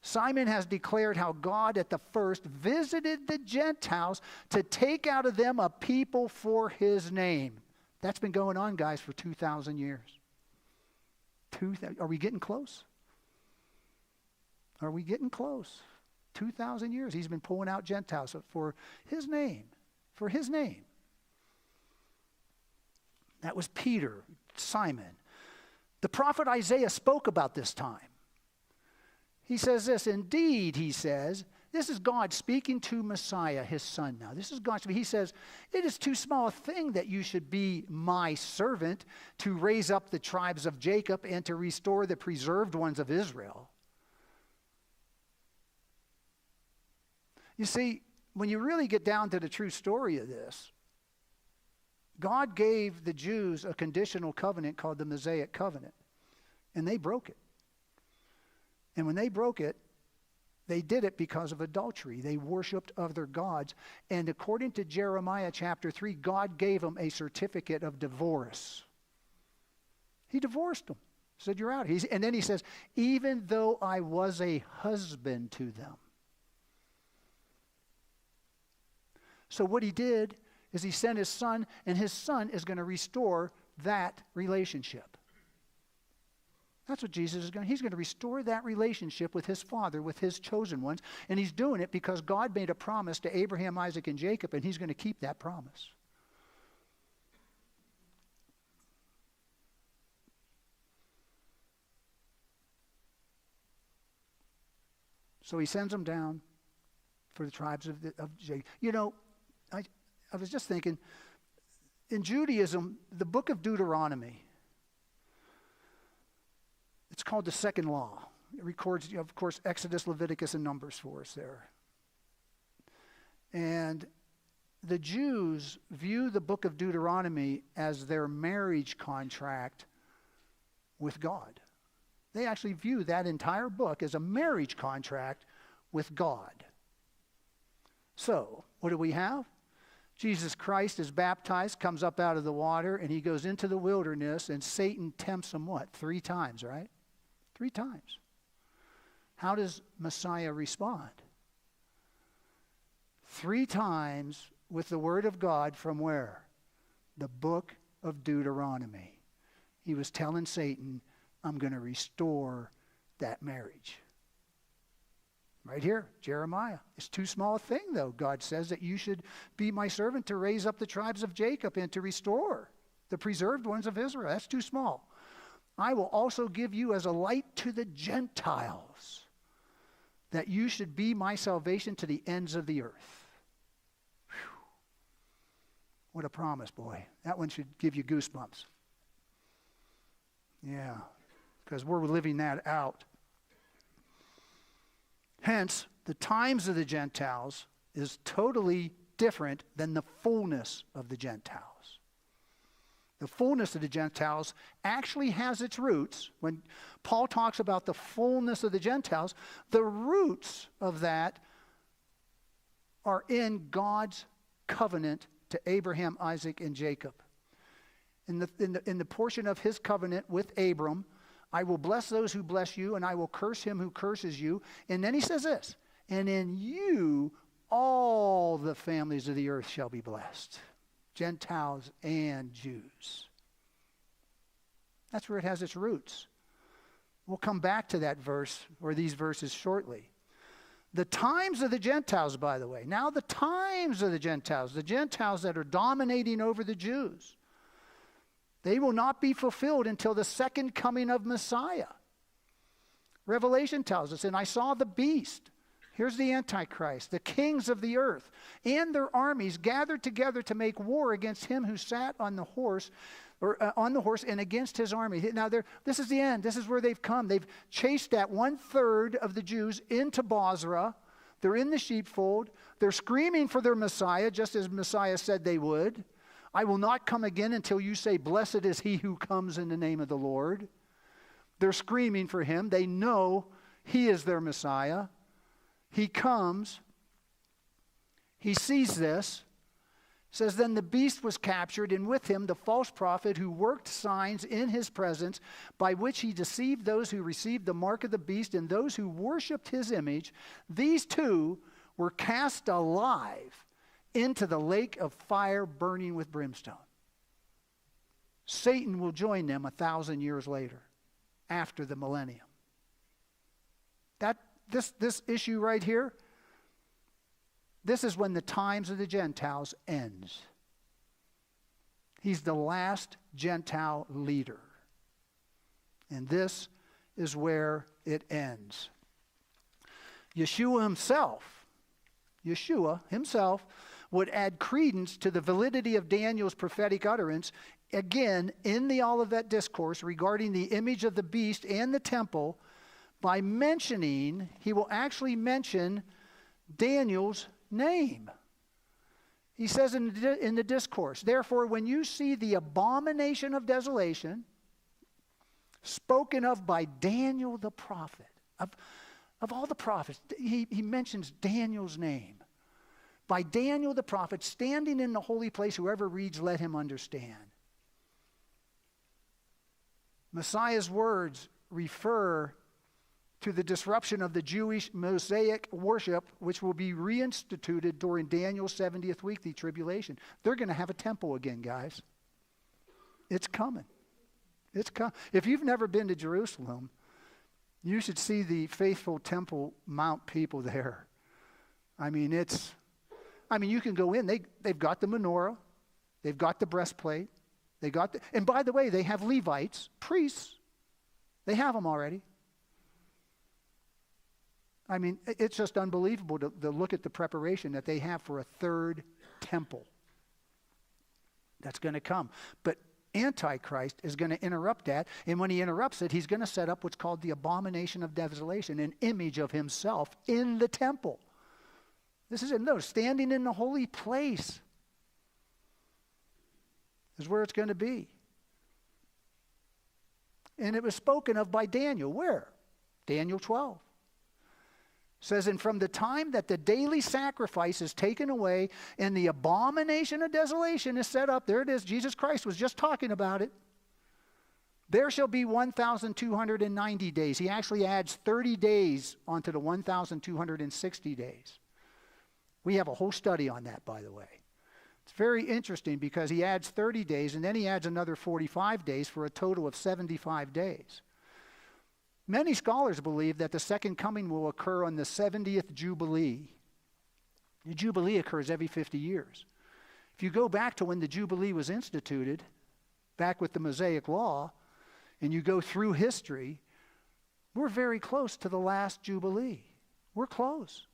Simon has declared how God at the first visited the Gentiles to take out of them a people for his name. That's been going on, guys, for 2,000 years. Are we getting close? Are we getting close? 2,000 years. He's been pulling out Gentiles for his name. For his name. That was Peter, Simon. The prophet Isaiah spoke about this time. He says this, indeed, he says, this is God speaking to Messiah, his son now. This is God speaking. He says, it is too small a thing that you should be my servant to raise up the tribes of Jacob and to restore the preserved ones of Israel. You see, when you really get down to the true story of this, God gave the Jews a conditional covenant called the Mosaic covenant, and they broke it. And when they broke it, they did it because of adultery. They worshiped other gods. And according to Jeremiah chapter 3, God gave them a certificate of divorce. He divorced them. Said, you're out. And then he says, even though I was a husband to them. So what he did is he sent his son, and his son is going to restore that relationship. That's what Jesus is going to do. He's going to restore that relationship with his Father, with his chosen ones. And he's doing it because God made a promise to Abraham, Isaac, and Jacob, and he's going to keep that promise. So he sends them down for the tribes of Jacob. You know, I was just thinking, in Judaism, the book of Deuteronomy, it's called the second law. It records, of course, Exodus, Leviticus, and Numbers for us there. And the Jews view the book of Deuteronomy as their marriage contract with God. They actually view that entire book as a marriage contract with God. So, what do we have? Jesus Christ is baptized, comes up out of the water, and he goes into the wilderness, and Satan tempts him what? 3 times, right? 3 times. How does Messiah respond? 3 times with the word of God from where? The book of Deuteronomy. He was telling Satan, I'm going to restore that marriage. Right here, Jeremiah. It's too small a thing, though. God says that you should be my servant to raise up the tribes of Jacob and to restore the preserved ones of Israel. That's too small. I will also give you as a light to the Gentiles, that you should be my salvation to the ends of the earth. Whew. What a promise, boy. That one should give you goosebumps. Yeah, because we're living that out. Hence, the times of the Gentiles is totally different than the fullness of the Gentiles. The fullness of the Gentiles actually has its roots. When Paul talks about the fullness of the Gentiles, the roots of that are in God's covenant to Abraham, Isaac, and Jacob. In the portion of his covenant with Abram, I will bless those who bless you, and I will curse him who curses you. And then he says this, and in you all the families of the earth shall be blessed. Gentiles and Jews. That's where it has its roots. We'll come back to that verse, or these verses, shortly. The times of the Gentiles, by the way. Now the times of the Gentiles that are dominating over the Jews, they will not be fulfilled until the second coming of Messiah. Revelation tells us, and I saw the beast. Here's the Antichrist, the kings of the earth, and their armies gathered together to make war against him who sat on the horse, and against his army. Now, this is the end. This is where they've come. They've chased that 1/3 of the Jews into Bozrah. They're in the sheepfold. They're screaming for their Messiah, just as Messiah said they would. I will not come again until you say, blessed is he who comes in the name of the Lord. They're screaming for him. They know he is their Messiah. He comes. He sees this. Says, then the beast was captured, and with him the false prophet who worked signs in his presence, by which he deceived those who received the mark of the beast and those who worshipped his image. These two were cast alive into the lake of fire burning with brimstone. Satan will join them 1,000 years later, after the millennium. This issue right here, this is when the times of the Gentiles ends. He's the last Gentile leader. And this is where it ends. Yeshua himself would add credence to the validity of Daniel's prophetic utterance, again, in the Olivet Discourse regarding the image of the beast and the temple, by mentioning, he will actually mention Daniel's name. He says in the discourse, therefore, when you see the abomination of desolation spoken of by Daniel the prophet, of all the prophets, he mentions Daniel's name. By Daniel the prophet, standing in the holy place, whoever reads, let him understand. Messiah's words refer to the disruption of the Jewish Mosaic worship, which will be reinstituted during Daniel's 70th week, the tribulation. They're going to have a temple again, guys. It's coming. It's coming. If you've never been to Jerusalem, you should see the faithful Temple Mount people there. I mean, you can go in. They've got the menorah. They've got the breastplate. And by the way, they have Levites, priests. They have them already. I mean, it's just unbelievable to look at the preparation that they have for a third temple that's going to come. But Antichrist is going to interrupt that, and when he interrupts it, he's going to set up what's called the abomination of desolation, an image of himself in the temple. This is standing in the holy place is where it's going to be. And it was spoken of by Daniel. Where? Daniel 12. Says, and from the time that the daily sacrifice is taken away and the abomination of desolation is set up, there it is, Jesus Christ was just talking about it, there shall be 1,290 days. He actually adds 30 days onto the 1,260 days. We have a whole study on that, by the way. It's very interesting because he adds 30 days and then he adds another 45 days for a total of 75 days. Many scholars believe that the second coming will occur on the 70th Jubilee. The Jubilee occurs every 50 years. If you go back to when the Jubilee was instituted, back with the Mosaic Law, and you go through history, we're very close to the last Jubilee. We're close.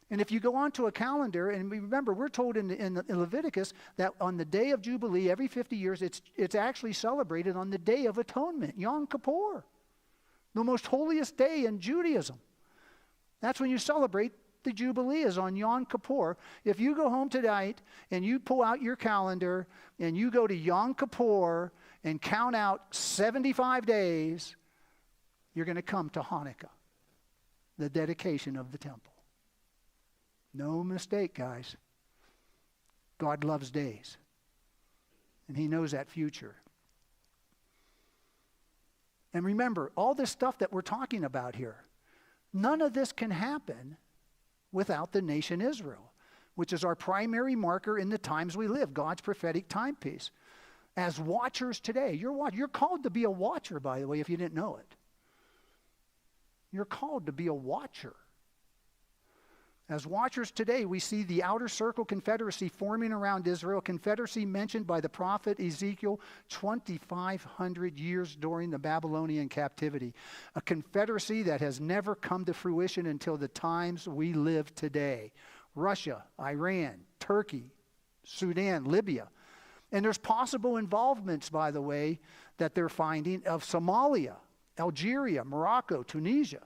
And if you go on to a calendar, and remember, we're told in Leviticus that on the day of Jubilee, every 50 years, it's actually celebrated on the Day of Atonement, Yom Kippur, the most holiest day in Judaism. That's when you celebrate the Jubilee is on Yom Kippur. If you go home tonight and you pull out your calendar and you go to Yom Kippur and count out 75 days, you're going to come to Hanukkah, the dedication of the temple. No mistake, guys. God loves days. And he knows that future. And remember, all this stuff that we're talking about here, none of this can happen without the nation Israel, which is our primary marker in the times we live, God's prophetic timepiece. As watchers today, you're called to be a watcher, by the way, if you didn't know it. You're called to be a watcher. As watchers today, we see the outer circle confederacy forming around Israel, confederacy mentioned by the prophet Ezekiel 2,500 years during the Babylonian captivity. A confederacy that has never come to fruition until the times we live today. Russia, Iran, Turkey, Sudan, Libya. And there's possible involvements, by the way, that they're finding of Somalia, Algeria, Morocco, Tunisia.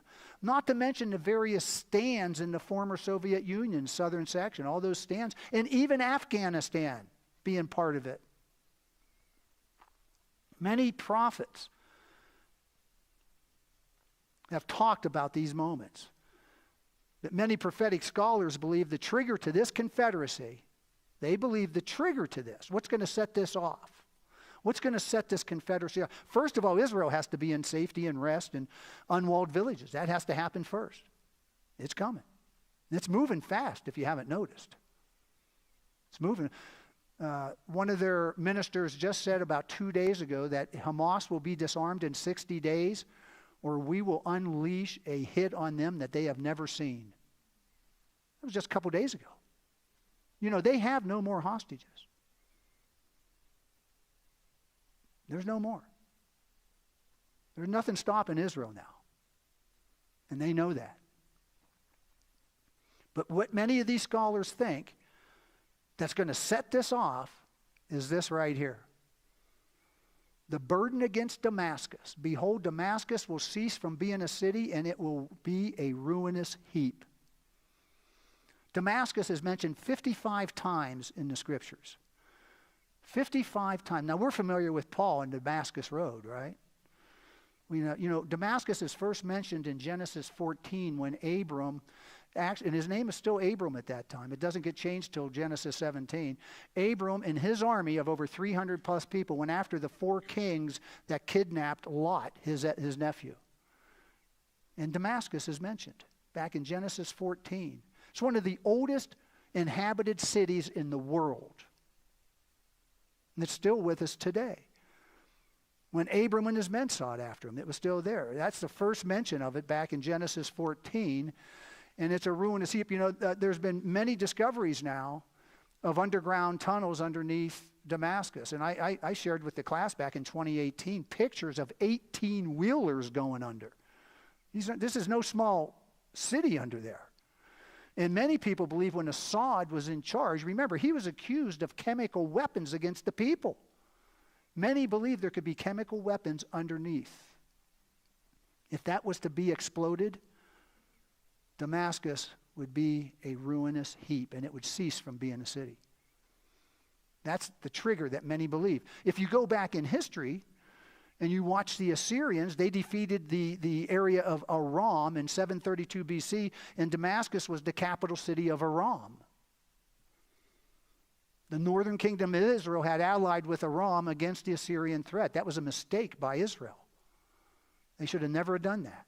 Not to mention the various stands in the former Soviet Union, southern section, all those stands, and even Afghanistan being part of it. Many prophets have talked about these moments. That many prophetic scholars believe the trigger to this confederacy, they believe the trigger to this, what's going to set this off? What's going to set this confederacy off? First of all, Israel has to be in safety and rest in unwalled villages. That has to happen first. It's coming. It's moving fast, if you haven't noticed. It's moving. One of their ministers just said about 2 days ago that Hamas will be disarmed in 60 days, or we will unleash a hit on them that they have never seen. That was just a couple days ago. You know, they have no more hostages. There's no more. There's nothing stopping Israel now. And they know that. But what many of these scholars think that's going to set this off is this right here. The burden against Damascus. Behold, Damascus will cease from being a city, and it will be a ruinous heap. Damascus is mentioned 55 times in the scriptures. 55 times. Now, we're familiar with Paul and Damascus Road, right? Damascus is first mentioned in Genesis 14 when Abram, and his name is still Abram at that time. It doesn't get changed till Genesis 17. Abram and his army of over 300 plus people went after the 4 kings that kidnapped Lot, his nephew. And Damascus is mentioned back in Genesis 14. It's one of the oldest inhabited cities in the world. And it's still with us today. When Abram and his men sought after him, it was still there. That's the first mention of it back in Genesis 14. And it's a ruinous heap. You know, there's been many discoveries now of underground tunnels underneath Damascus. And I shared with the class back in 2018 pictures of 18-wheelers going under. This is no small city under there. And many people believe when Assad was in charge, remember, he was accused of chemical weapons against the people. Many believe there could be chemical weapons underneath. If that was to be exploded, Damascus would be a ruinous heap, and it would cease from being a city. That's the trigger that many believe. If you go back in history, and you watch the Assyrians, they defeated the area of Aram in 732 BC, and Damascus was the capital city of Aram. The northern kingdom of Israel had allied with Aram against the Assyrian threat. That was a mistake by Israel. They should have never done that.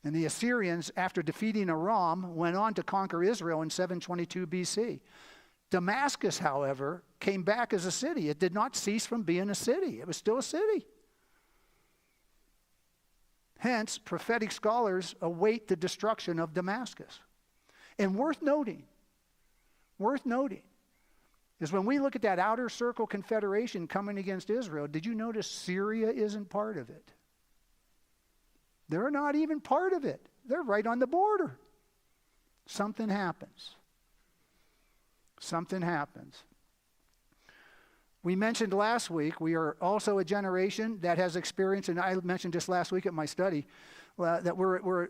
And the Assyrians, after defeating Aram, went on to conquer Israel in 722 BC. Damascus, however, came back as a city. It did not cease from being a city. It was still a city. Hence, prophetic scholars await the destruction of Damascus. And worth noting is when we look at that outer circle confederation coming against Israel, did you notice Syria isn't part of it? They're not even part of it. They're right on the border. Something happens. Something happens. We mentioned last week, we are also a generation that has experienced, and I mentioned this last week at my study, that we're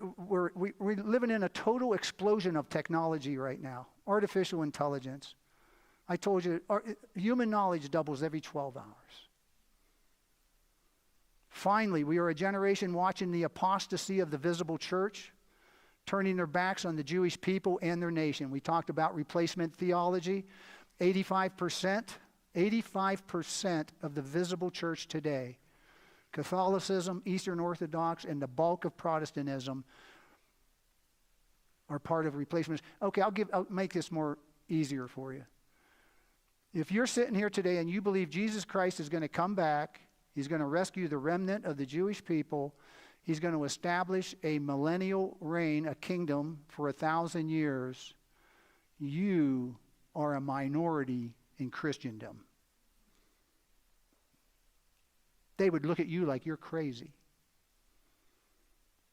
living in a total explosion of technology right now. Artificial intelligence. I told you, human knowledge doubles every 12 hours. Finally, we are a generation watching the apostasy of the visible church, turning their backs on the Jewish people and their nation. We talked about replacement theology. 85% of the visible church today, Catholicism, Eastern Orthodox, and the bulk of Protestantism are part of replacement. Okay, I'll make this more easier for you. If you're sitting here today and you believe Jesus Christ is going to come back, he's going to rescue the remnant of the Jewish people, he's going to establish a millennial reign, a kingdom for 1,000 years, you are a minority in Christendom. They would look at you like you're crazy.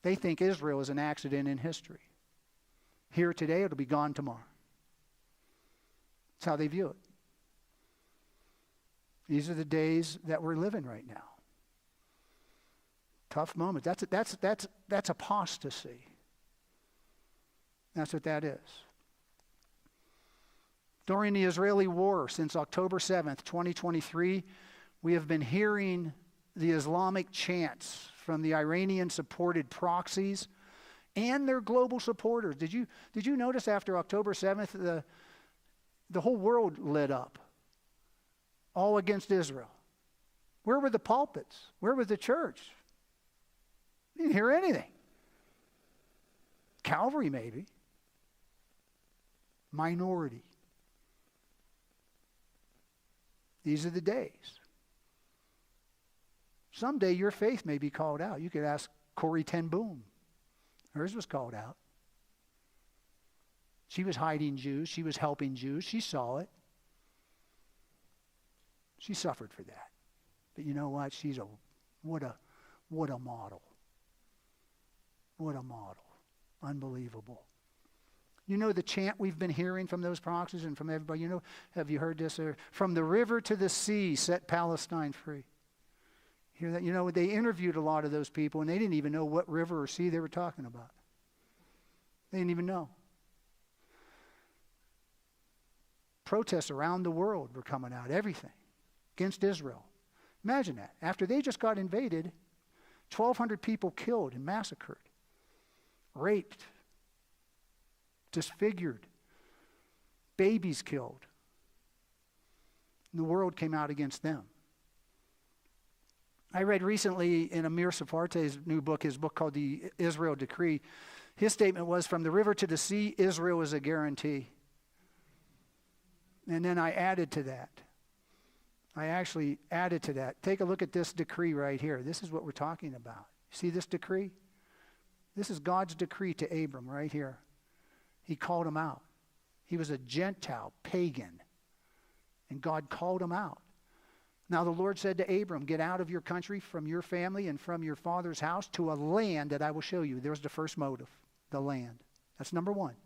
They think Israel is an accident in history. Here today, it'll be gone tomorrow. That's how they view it. These are the days that we're living right now. Tough moment. That's apostasy. That's what that is. During the Israeli war, since October 7th, 2023, we have been hearing the Islamic chants from the Iranian-supported proxies and their global supporters. Did you notice after October 7th, the whole world lit up, all against Israel? Where were the pulpits? Where was the church? You didn't hear anything. Calvary, maybe. Minority. These are the days. Someday your faith may be called out. You could ask Corrie ten Boom. Hers was called out. She was hiding Jews. She was helping Jews. She saw it. She suffered for that. But you know what? What a model. What a model. Unbelievable. You know the chant we've been hearing from those proxies and from everybody? You know, have you heard this? From the river to the sea, set Palestine free. Hear that? You know, they interviewed a lot of those people, and they didn't even know what river or sea they were talking about. They didn't even know. Protests around the world were coming out, everything, against Israel. Imagine that. After they just got invaded, 1,200 people killed and massacred, raped, disfigured, babies killed. And the world came out against them. I read recently in Amir Safarte's new book, his book called The Israel Decree, his statement was, from the river to the sea, Israel is a guarantee. And then I added to that. I actually added to that. Take a look at this decree right here. This is what we're talking about. See this decree? This is God's decree to Abram right here. He called him out. He was a Gentile, pagan, and God called him out. Now the Lord said to Abram, get out of your country, from your family, and from your father's house to a land that I will show you. There's the first motive, the land. That's number one.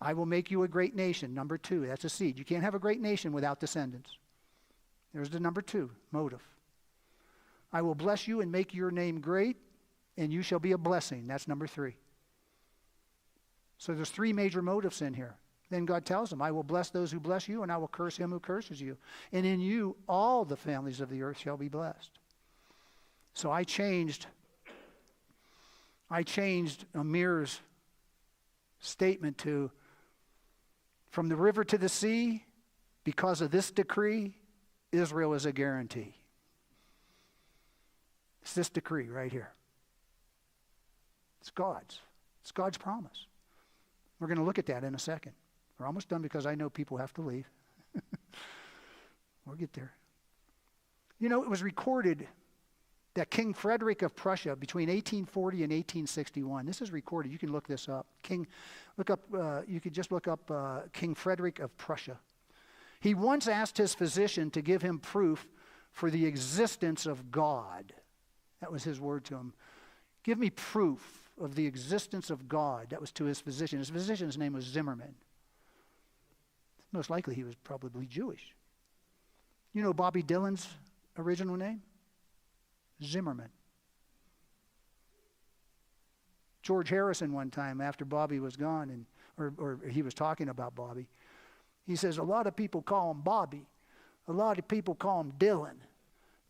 I will make you a great nation. Number two, that's a seed. You can't have a great nation without descendants. There's the number two motive. I will bless you and make your name great, and you shall be a blessing. That's number three. So there's three major motives in here. Then God tells him, I will bless those who bless you, and I will curse him who curses you. And in you, all the families of the earth shall be blessed. So I changed Amir's statement to, from the river to the sea, because of this decree, Israel is a guarantee. It's this decree right here. It's God's. It's God's promise. We're going to look at that in a second. We're almost done because I know people have to leave. We'll get there. You know, it was recorded that King Frederick of Prussia between 1840 and 1861, this is recorded, you can look this up. You could just look up King Frederick of Prussia. He once asked his physician to give him proof for the existence of God. That was his word to him. Give me proof of the existence of God. That was to his physician. His physician's name was Zimmerman. Most likely he was probably Jewish. You know Bobby Dylan's original name? Zimmerman. George Harrison one time after Bobby was gone, or he was talking about Bobby. He says, a lot of people call him Bobby. A lot of people call him Dylan.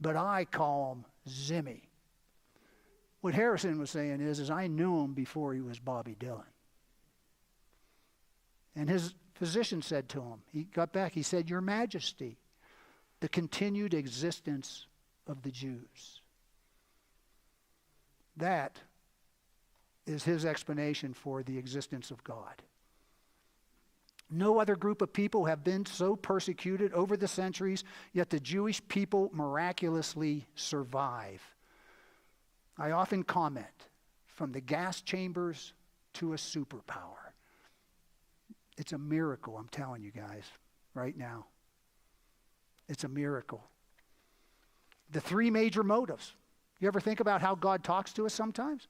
But I call him Zimmy. What Harrison was saying is I knew him before he was Bobby Dylan. And his physician said to him, he got back, he said, Your Majesty, the continued existence of the Jews. That is his explanation for the existence of God. No other group of people have been so persecuted over the centuries, yet the Jewish people miraculously survive. I often comment, from the gas chambers to a superpower. It's a miracle, I'm telling you guys, right now. It's a miracle. The three major motives. You ever think about how God talks to us sometimes?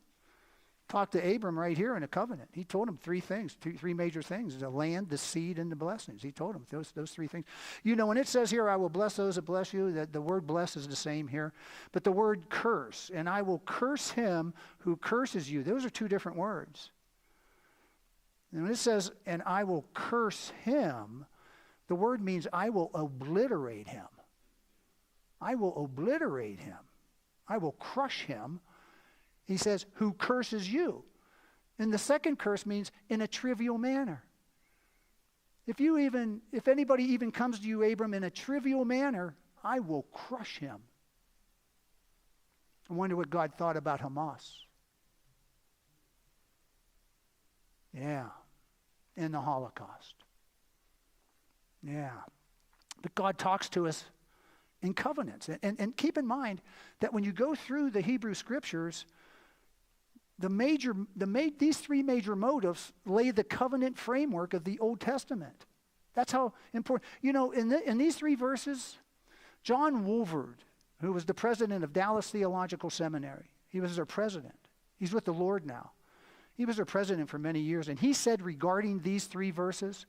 Talked to Abram right here in a covenant. He told him three things, three major things: the land, the seed, and the blessings. He told him those three things. You know, when it says here, I will bless those that bless you, that the word bless is the same here. But the word curse, and I will curse him who curses you, those are two different words. And when it says, and I will curse him, the word means I will obliterate him. I will obliterate him. I will crush him. He says, who curses you? And the second curse means in a trivial manner. If anybody even comes to you, Abram, in a trivial manner, I will crush him. I wonder what God thought about Hamas. Yeah. And the Holocaust. Yeah. But God talks to us in covenants. And keep in mind that when you go through the Hebrew Scriptures, these three major motives lay the covenant framework of the Old Testament. That's how important. You know, in these three verses, John Wolford, who was the president of Dallas Theological Seminary, he was their president. He's with the Lord now. He was their president for many years, and he said regarding these three verses,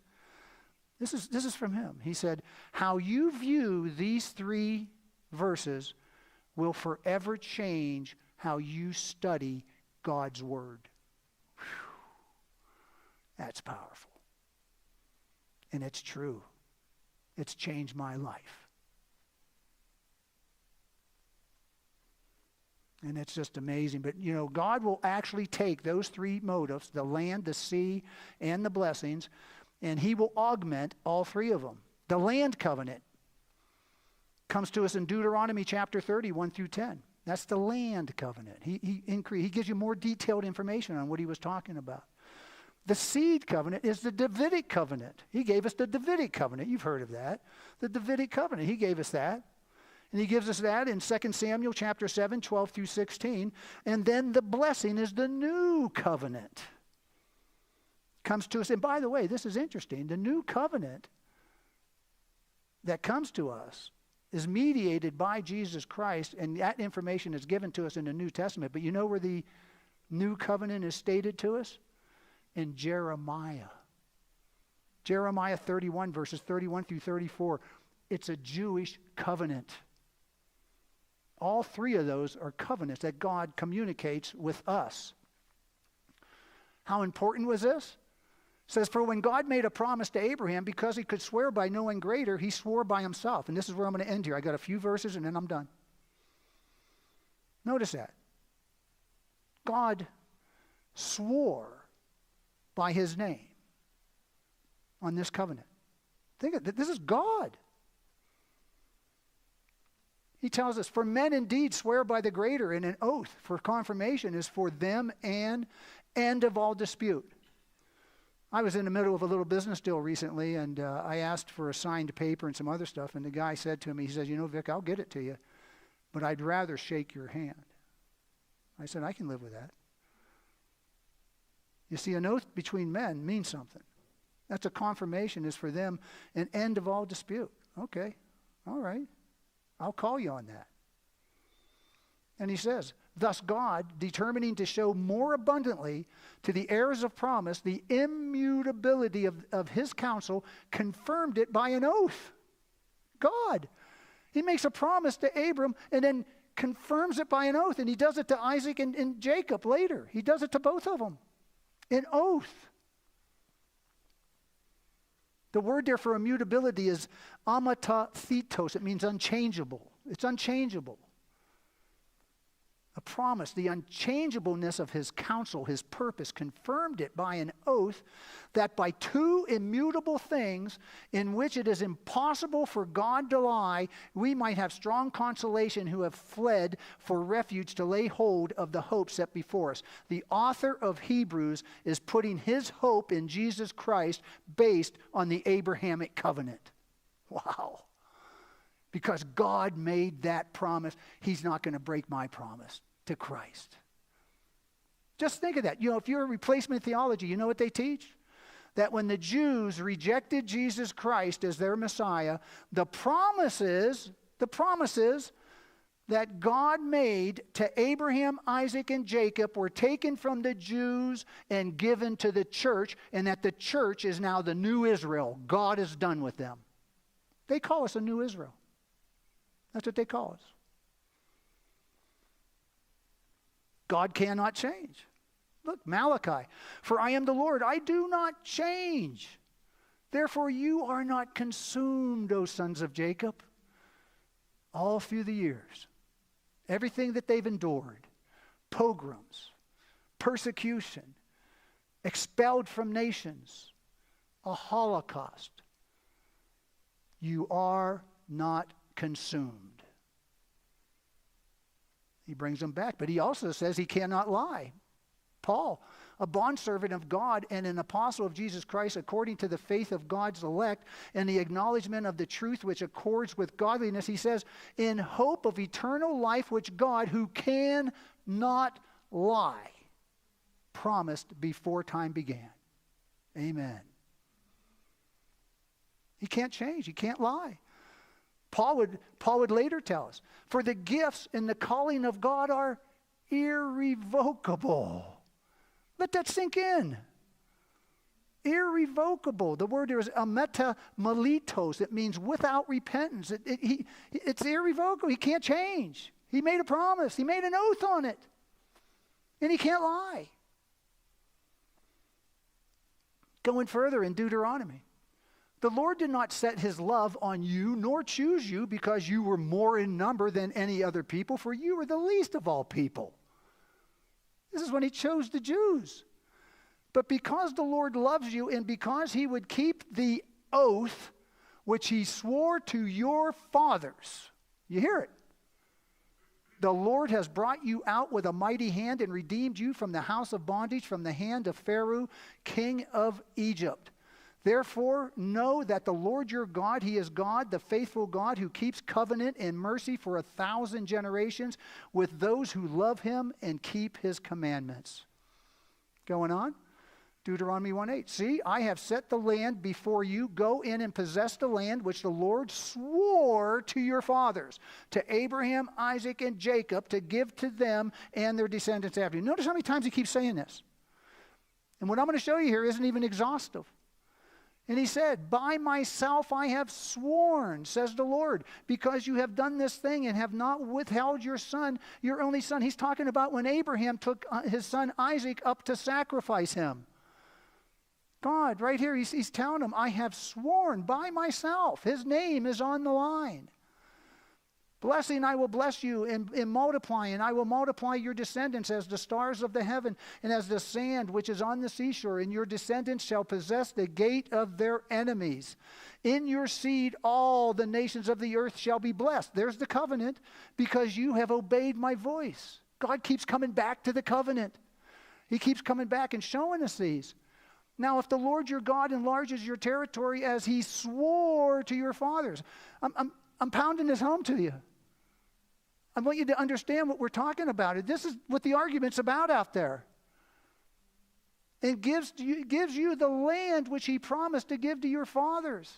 this is from him. He said, how you view these three verses will forever change how you study God's Word. Whew. That's powerful. And it's true. It's changed my life. And it's just amazing. But, you know, God will actually take those three motives, the land, the sea, and the blessings, and he will augment all three of them. The land covenant comes to us in Deuteronomy chapter 30, 1 through 10. That's the land covenant. He gives you more detailed information on what he was talking about. The seed covenant is the Davidic covenant. He gave us the Davidic covenant. You've heard of that. The Davidic covenant. He gave us that. And he gives us that in 2 Samuel chapter 7, 12 through 16. And then the blessing is the new covenant. Comes to us. And by the way, this is interesting. The new covenant that comes to us is mediated by Jesus Christ, and that information is given to us in the New Testament. But you know where the new covenant is stated to us? In Jeremiah. Jeremiah 31, verses 31 through 34. It's a Jewish covenant. All three of those are covenants that God communicates with us. How important was this? It says, for when God made a promise to Abraham, because he could swear by no one greater, he swore by himself. And this is where I'm going to end here. I got a few verses and then I'm done. Notice that. God swore by his name on this covenant. Think of it. This is God. He tells us, for men indeed swear by the greater, and an oath for confirmation is for them and end of all dispute. I was in the middle of a little business deal recently, and I asked for a signed paper and some other stuff, and the guy said to me, he says, you know, Vic, I'll get it to you, but I'd rather shake your hand. I said, I can live with that. You see, an oath between men means something. That's a confirmation, is for them an end of all dispute. Okay, all right, I'll call you on that. And he says, thus God, determining to show more abundantly to the heirs of promise the immutability of his counsel, confirmed it by an oath. God. He makes a promise to Abram, and then confirms it by an oath, and he does it to Isaac and Jacob later. He does it to both of them. An oath. The word there for immutability is amatathetos. It means unchangeable. It's unchangeable. A promise, the unchangeableness of his counsel, his purpose, confirmed it by an oath that by two immutable things in which it is impossible for God to lie, we might have strong consolation who have fled for refuge to lay hold of the hope set before us. The author of Hebrews is putting his hope in Jesus Christ based on the Abrahamic covenant. Wow. Because God made that promise, he's not going to break my promise to Christ. Just think of that. You know, if you're a replacement theology, you know what they teach? That when the Jews rejected Jesus Christ as their Messiah, the promises that God made to Abraham, Isaac, and Jacob were taken from the Jews and given to the church, and that the church is now the new Israel. God is done with them. They call us a new Israel. That's what they call us. God cannot change. Look, Malachi, for I am the Lord, I do not change. Therefore you are not consumed, O sons of Jacob. All through the years, everything that they've endured, pogroms, persecution, expelled from nations, a Holocaust, you are not consumed. He brings them back, but he also says he cannot lie. Paul, a bondservant of God and an apostle of Jesus Christ according to the faith of God's elect and the acknowledgement of the truth which accords with godliness, he says, in hope of eternal life which God, who cannot lie, promised before time began. Amen. He can't change. He can't lie. Paul would later tell us, for the gifts and the calling of God are irrevocable. Let that sink in. Irrevocable. The word there is ametamelitos. It means without repentance. It's irrevocable. He can't change. He made a promise. He made an oath on it. And he can't lie. Going further in Deuteronomy. The Lord did not set his love on you, nor choose you because you were more in number than any other people, for you were the least of all people. This is when he chose the Jews. But because the Lord loves you and because he would keep the oath which he swore to your fathers. You hear it. The Lord has brought you out with a mighty hand and redeemed you from the house of bondage, from the hand of Pharaoh, king of Egypt. Therefore, know that the Lord your God, he is God, the faithful God, who keeps covenant and mercy for 1,000 generations with those who love him and keep his commandments. Going on, Deuteronomy 1:8. See, I have set the land before you. Go in and possess the land which the Lord swore to your fathers, to Abraham, Isaac, and Jacob, to give to them and their descendants after you. Notice how many times he keeps saying this. And what I'm going to show you here isn't even exhaustive. And he said, by myself I have sworn, says the Lord, because you have done this thing and have not withheld your son, your only son. He's talking about when Abraham took his son Isaac up to sacrifice him. God, right here, he's telling him, I have sworn by myself. His name is on the line. Blessing, I will bless you, and multiplying, I will multiply your descendants as the stars of the heaven and as the sand which is on the seashore, and your descendants shall possess the gate of their enemies. In your seed all the nations of the earth shall be blessed. There's the covenant, because you have obeyed my voice. God keeps coming back to the covenant. He keeps coming back and showing us these. Now, if the Lord your God enlarges your territory as he swore to your fathers, I'm pounding this home to you. I want you to understand what we're talking about. This is what the argument's about out there. And gives you the land which he promised to give to your fathers,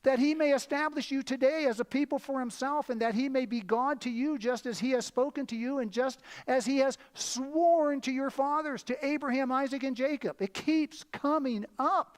that he may establish you today as a people for himself, and that he may be God to you just as he has spoken to you and just as he has sworn to your fathers, to Abraham, Isaac, and Jacob. It keeps coming up.